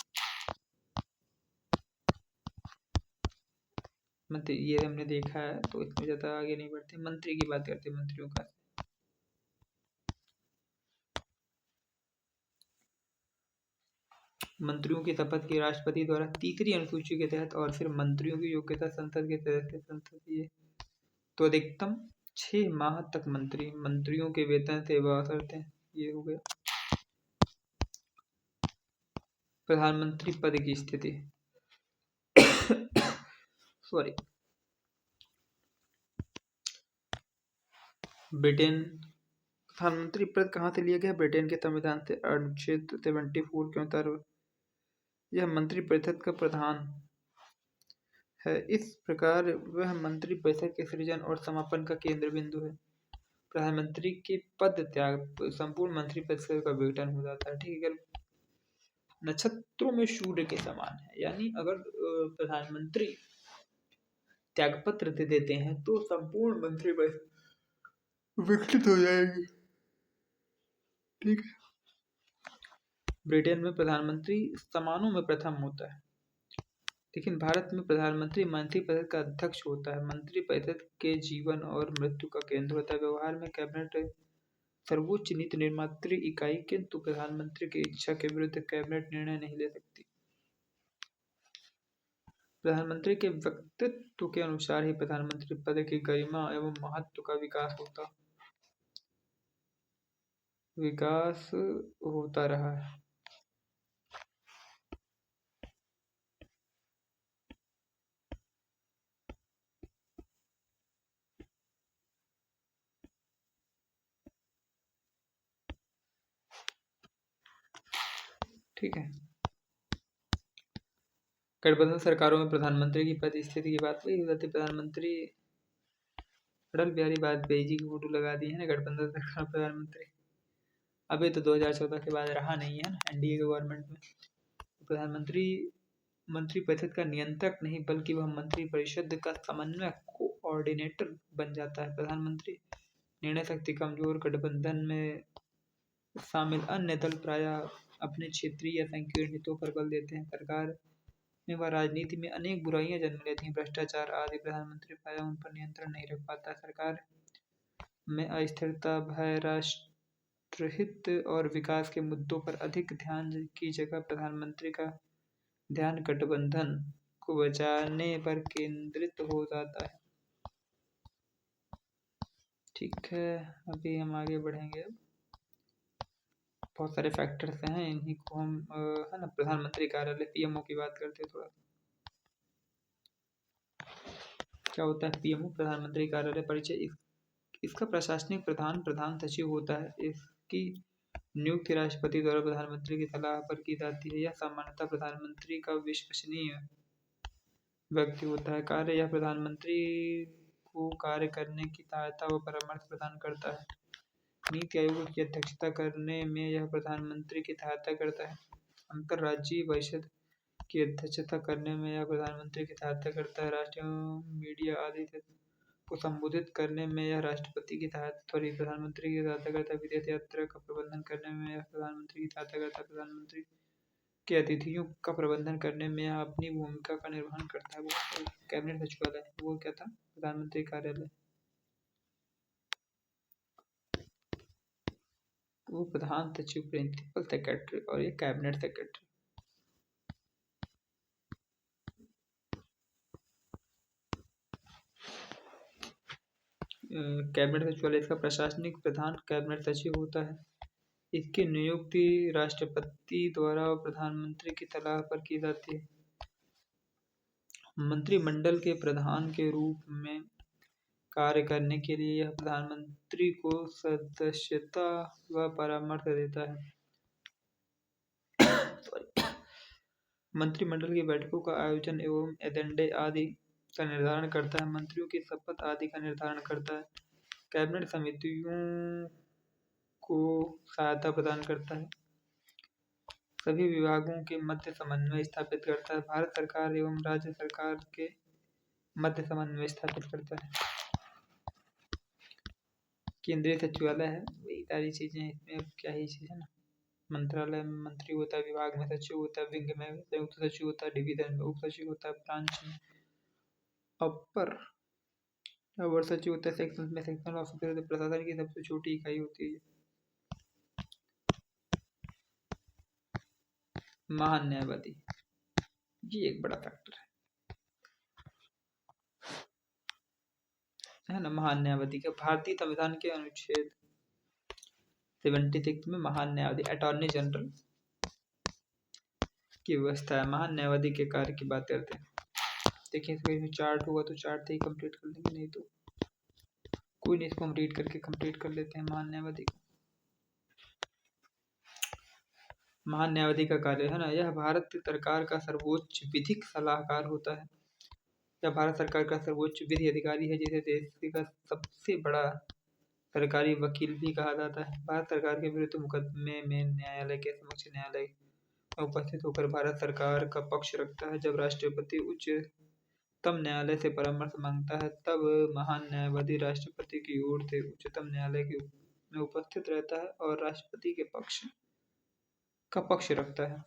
मंत्री ये हमने देखा है, तो इसमें ज्यादा आगे नहीं बढ़ते, मंत्री की बात करते हैं। मंत्रियों का मंत्रियों की शपथ की राष्ट्रपति द्वारा तीसरी अनुसूची के तहत और फिर मंत्रियों की योग्यता संसद के सदस्य संसदीय तो अधिकतम 6 माह तक मंत्रियों के वेतन सेवा शर्तें। ये हो गया। प्रधानमंत्री पद की स्थिति सॉरी ब्रिटेन। प्रधानमंत्री पद कहाँ से लिया गया? ब्रिटेन के संविधान से, अनुच्छेद 74 के अनुसार यह मंत्रिपरिषद का प्रधान है। इस प्रकार वह मंत्रिपरिषद के सृजन और समापन का केंद्र बिंदु है। प्रधानमंत्री के पद त्याग संपूर्ण मंत्रिपरिषद का विघटन हो जाता है, ठीक है। नक्षत्रों में सूर्य के समान है, यानी अगर प्रधानमंत्री त्यागपत्र दे देते हैं तो संपूर्ण मंत्रिपरिषद विकसित हो जाएगी, ठीक है। ब्रिटेन में प्रधानमंत्री समानों में प्रथम होता है, लेकिन भारत में प्रधानमंत्री मंत्रिपरिषद का अध्यक्ष होता है। मंत्रिपरिषद के जीवन और मृत्यु का केंद्र होता है। व्यवहार में कैबिनेट सर्वोच्च नीति निर्मात्री इकाई, किंतु प्रधानमंत्री की इच्छा के विरुद्ध कैबिनेट निर्णय नहीं ले सकती। प्रधानमंत्री के व्यक्तित्व के अनुसार ही प्रधानमंत्री पद की गरिमा एवं महत्व का विकास होता रहा है। ठीक है। गठबंधन सरकारों में प्रधानमंत्री की पद स्थिति की बात वही हो जाती है। प्रधानमंत्री अटल बिहारी वाजपेयी जी की फोटो लगा दी है ना गठबंधन सरकार में प्रधानमंत्री। अभी तो 2014 के बाद रहा नहीं है ना एनडीए के गवर्नमेंट में। प्रधानमंत्री मंत्रिपरिषद का नियंत्रक नहीं बल्कि वह मंत्रिपरिषद का समन्वय कोऑर्डिनेटर बन जाता है। प्रधानमंत्री निर्णय शक्ति कमजोर गठबंधन में शामिल अन्य दल प्रायः अपने क्षेत्रीय या संकीर्ण हितों पर बल देते हैं। सरकार में व राजनीति में अनेक बुराइयां जन्म लेती हैं, भ्रष्टाचार आदि। प्रधानमंत्री प्रायः उन पर नियंत्रण नहीं रख पाता। सरकार में अस्थिरता, भय, राष्ट्रहित और विकास के मुद्दों पर अधिक ध्यान की जगह प्रधानमंत्री का ध्यान गठबंधन को बचाने पर केंद्रित हो जाता है। ठीक है, अभी हम आगे बढ़ेंगे। बहुत सारे फैक्टर्स हैं, इन्हीं को हम है ना प्रधानमंत्री कार्यालय पीएमओ की बात करते हैं थोड़ा। क्या होता है पीएमओ? प्रधानमंत्री कार्यालय परिचय। इसका प्रशासनिक प्रधान प्रधान सचिव होता है। इसकी नियुक्ति राष्ट्रपति द्वारा प्रधानमंत्री की सलाह पर की जाती है। यह सामान्यतः प्रधानमंत्री का विश्वसनीय व्यक्ति होता है। कार्य यह प्रधानमंत्री को कार्य करने की सहायता व परामर्श प्रदान करता है। नीति आयोग की अध्यक्षता करने में यह प्रधानमंत्री की सहायता करता है। अंतर्राज्यीय परिषद की अध्यक्षता करने में यह प्रधानमंत्री की सहायता करता है। राष्ट्रीय मीडिया आदि को संबोधित करने में यह राष्ट्रपति की सहायता प्रधानमंत्री की सहायता करता है। विदेश यात्रा का प्रबंधन करने में यह प्रधानमंत्री की सहायता करता है। प्रधानमंत्री के अतिथियों का प्रबंधन करने में यह अपनी भूमिका का निर्वहन करता है। वो कैबिनेट सचिवालय, वो क्या था? प्रधानमंत्री कार्यालय। वो प्रधान सचिव, प्रिंसिपल सेक्रेटरी और ये कैबिनेट सेक्रेटरी। कैबिनेट सचिवालय, इसका प्रशासनिक प्रधान कैबिनेट सचिव होता है। इसकी नियुक्ति राष्ट्रपति द्वारा प्रधानमंत्री की सलाह पर की जाती है। मंत्रिमंडल के प्रधान के रूप में कार्य करने के लिए यह प्रधानमंत्री को सदस्यता व परामर्श देता है। मंत्रिमंडल की बैठकों का आयोजन एवं एजेंडे आदि का निर्धारण करता है। मंत्रियों की शपथ आदि का निर्धारण करता है। कैबिनेट समितियों को सहायता प्रदान करता है। सभी विभागों के मध्य समन्वय स्थापित करता है। भारत सरकार एवं राज्य सरकार के मध्य समन्वय स्थापित करता है। केंद्रीय सचिवालय है, वही सारी चीजें इसमें। अब क्या ही चीज है ना, मंत्रालय में मंत्री होता है, विभाग में सचिव होता है, विंग में संयुक्त सचिव होता है, डिवीजन में उप सचिव होता है, ब्रांच में अपर सचिव होता है, सेक्शन में सेक्शनल ऑफिसर। प्रशासन की सबसे छोटी इकाई होती है महान न्यायवादी। ये एक बड़ा फैक्टर है ना, महान न्यायवादी का। भारतीय संविधान के अनुच्छेद 76 में महान न्यायवादी अटॉर्नी जनरल की व्यवस्था है। महान न्यायवादी के कार्य की बात करते हैं। देखिए इसमें चार्ट होगा तो चार्ट से ही कंप्लीट कर लेंगे, नहीं तो कोई नहीं, इसको हम रीड करके कंप्लीट कर लेते हैं। महान न्यायवादी का, महान न्यायवादी का कार्य है ना, यह भारत सरकार का सर्वोच्च विधिक सलाहकार होता है। यह भारत सरकार का सर्वोच्च विधि अधिकारी है, जिसे देश का सबसे बड़ा सरकारी वकील भी कहा जाता है। भारत सरकार के विरुद्ध मुकदमे में न्यायालय के समक्ष न्यायालय में उपस्थित होकर भारत सरकार का पक्ष रखता है। जब राष्ट्रपति उच्चतम न्यायालय से परामर्श मांगता है, तब महान न्यायवादी राष्ट्रपति की ओर से उच्चतम न्यायालय में उपस्थित रहता है और राष्ट्रपति के पक्ष का पक्ष रखता है।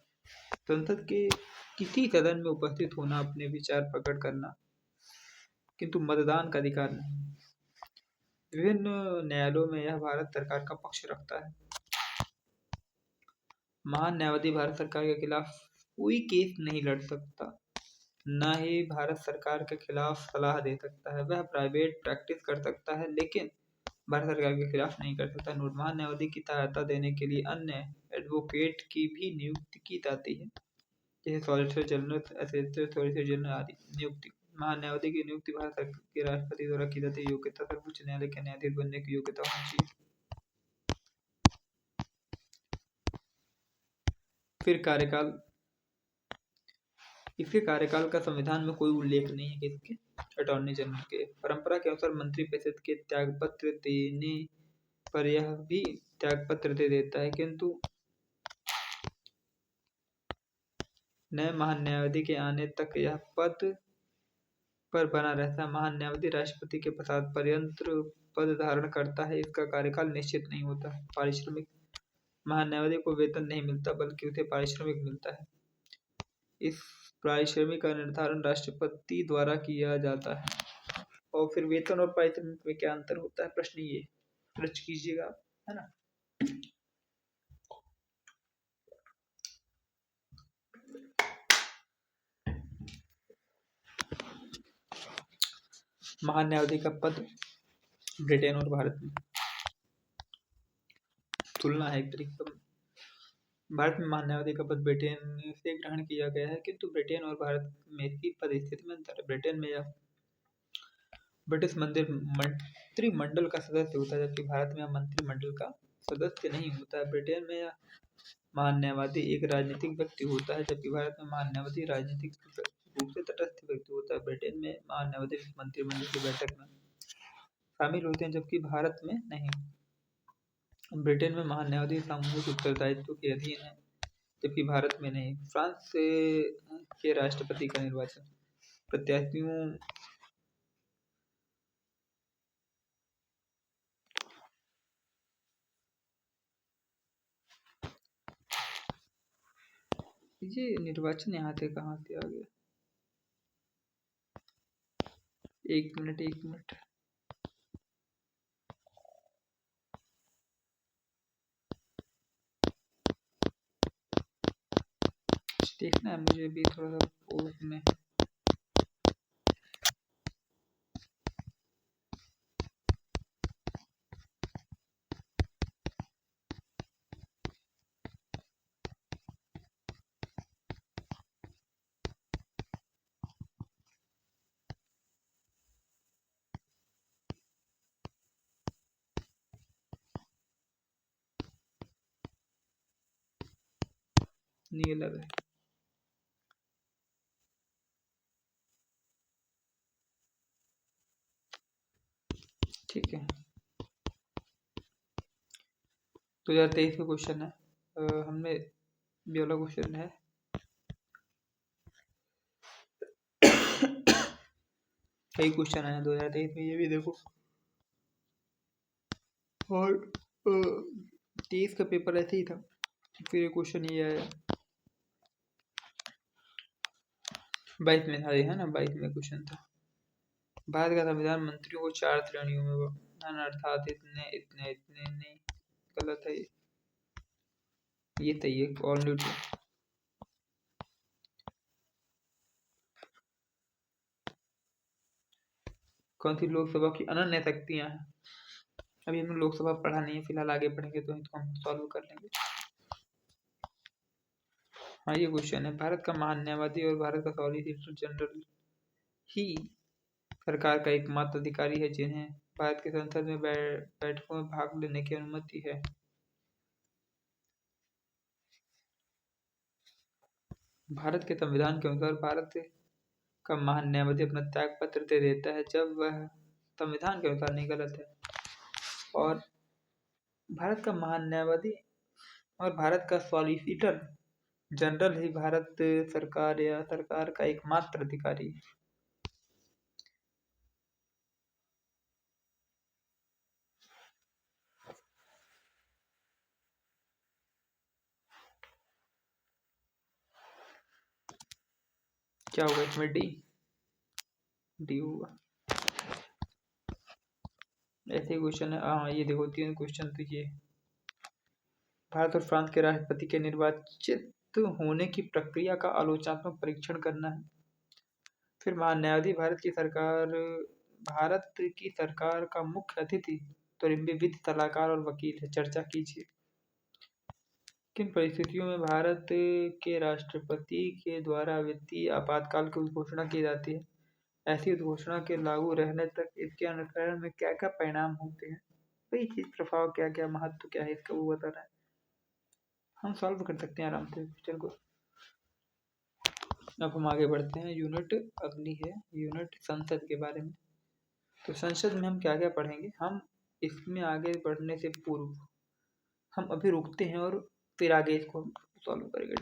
संसद के किसी सदन में उपस्थित होना, अपने विचार प्रकट करना, किंतु मतदान का अधिकार नहीं। विभिन्न न्यायालयों में यह भारत सरकार का पक्ष रखता है। महान न्यायवादी भारत सरकार के खिलाफ कोई केस नहीं लड़ सकता, न ही भारत सरकार के खिलाफ सलाह दे सकता है। वह प्राइवेट प्रैक्टिस कर सकता है, लेकिन भारत सरकार के खिलाफ नहीं कर सकता। महान न्यायवादी की सहायता देने के लिए अन्य एडवोकेट की भी नियुक्ति की जाती है, जैसे solicitor general, assistant solicitor general आदि नियुक्ति। महान न्यायवादी की नियुक्ति भारत के राष्ट्रपति द्वारा की जाती है। योग्यता, सर्वोच्च न्यायालय के न्यायाधीश बनने की योग्यता होनी चाहिए। फिर कार्यकाल इसके कार्यकाल का संविधान में कोई उल्लेख नहीं है कि इसके अटॉर्नी जनरल के। परंपरा के अनुसार मंत्रिपरिषद के त्यागपत्र देने पर यह भी त्यागपत्र दे देता है, किंतु नए महान्यायाधीश के आने तक यह पद पर बना रहता है। महान्यायाधीश राष्ट्रपति के पश्चात पर्यंत पद धारण करता है। इसका कार्यकाल निश्चित नहीं होता। पारिश्रमिक महान्यायाधीश को वेतन नहीं मिलता, बल्कि उसे पारिश्रमिक मिलता है। इस पारिश्रमिक का निर्धारण राष्ट्रपति द्वारा किया जाता है। और फिर वेतन और पारिश्रमिक में क्या अंतर होता है, प्रश्न ये सर्च कीजिएगा, है ना। महान्यायाधीश का पद ब्रिटेन और भारत में तुलना है एक तरीके का। भारत में महान्यायाधीश का पद ब्रिटेन से ग्रहण किया गया है, किंतु ब्रिटेन और भारत में इसकी पद स्थिति में अंतर है। ब्रिटेन में यह ब्रिटिश मंत्रिमंडल का सदस्य होता है, जबकि भारत में यह मंत्रिमंडल का सदस्य नहीं होता है। ब्रिटेन में यह महान्यायवादी एक राजनीतिक व्यक्ति होता है, जबकि भारत में महान्यायवादी राजनीतिक रूप से तटस्थ व्यक्ति होता है। ब्रिटेन में महान्यायवादी मंत्रिमंडल की बैठक में शामिल होते हैं, जबकि भारत में नहीं। ब्रिटेन में महान्यायवादी सामूहिक उत्तरदायित्व के अधीन है, जबकि भारत में नहीं। फ्रांस के राष्ट्रपति का निर्वाचन प्रत्याशियों ये निर्वाचन यहाँ से कहाँ से आ गया, एक मिनट देखना है मुझे भी थोड़ा सा में। नहीं लग रहा है, ठीक है। 2023 का क्वेश्चन है, हमने ये वाला क्वेश्चन है कई क्वेश्चन आए 2023 में, ये भी देखो। और 23 का पेपर ऐसे ही था, फिर क्वेश्चन ये आया 22 में था, ये है ना 22 में क्वेश्चन था। भारत का संविधान मंत्रियों को 4 श्रेणियों में वर्णन, अर्थात इतने इतने इतने नहीं, गलत है ये सही है। ऑल न्यूट्रल कौन सी लोकसभा की अनन्य शक्तियां हैं, अभी हमने लोकसभा पढ़ा नहीं है, फिलहाल आगे पढ़ेंगे तो हम सॉल्व कर लेंगे। हाँ ये क्वेश्चन है, भारत का महान्यायवादी और भारत का सॉलिसिटर जनरल ही सरकार का एकमात्र अधिकारी है जिन्हें भारत के संसद में बैठकों में भाग लेने की अनुमति है। भारत के संविधान के अनुसार भारत का महान्यायवादी अपना त्याग पत्र दे देता है जब वह, संविधान के अनुसार नहीं, गलत है। और भारत का महान्यायवादी और भारत का सॉलिसिटर जनरल ही भारत सरकार या सरकार का एकमात्र अधिकारी है। क्या होगा इसमें, डी होगा। ऐसे क्वेश्चन है, हाँ ये देखो 3 क्वेश्चन तो ये। भारत और फ्रांस के राष्ट्रपति के निर्वाचित होने की प्रक्रिया का आलोचनात्मक परीक्षण करना है। फिर महान्यायाधीश भारत की सरकार का मुख्य अतिथि तो वित्त सलाहकार और वकील है। चर्चा कीजिए किन परिस्थितियों में भारत के राष्ट्रपति के द्वारा वित्तीय आपातकाल की घोषणा की जाती है। ऐसी घोषणा के लागू रहने तक इसके अनुसरण में क्या क्या परिणाम होते हैं, वही चीज, प्रभाव क्या क्या, महत्व क्या है इसका वो बताना है। हम सॉल्व कर सकते हैं आराम से क्वेश्चन को। अब हम आगे बढ़ते हैं। यूनिट अगली है यूनिट संसद के बारे में। तो संसद में हम क्या क्या पढ़ेंगे, हम इसमें आगे बढ़ने से पूर्व हम अभी रुकते हैं और फिर आगे इसको सॉल्व करेंगे।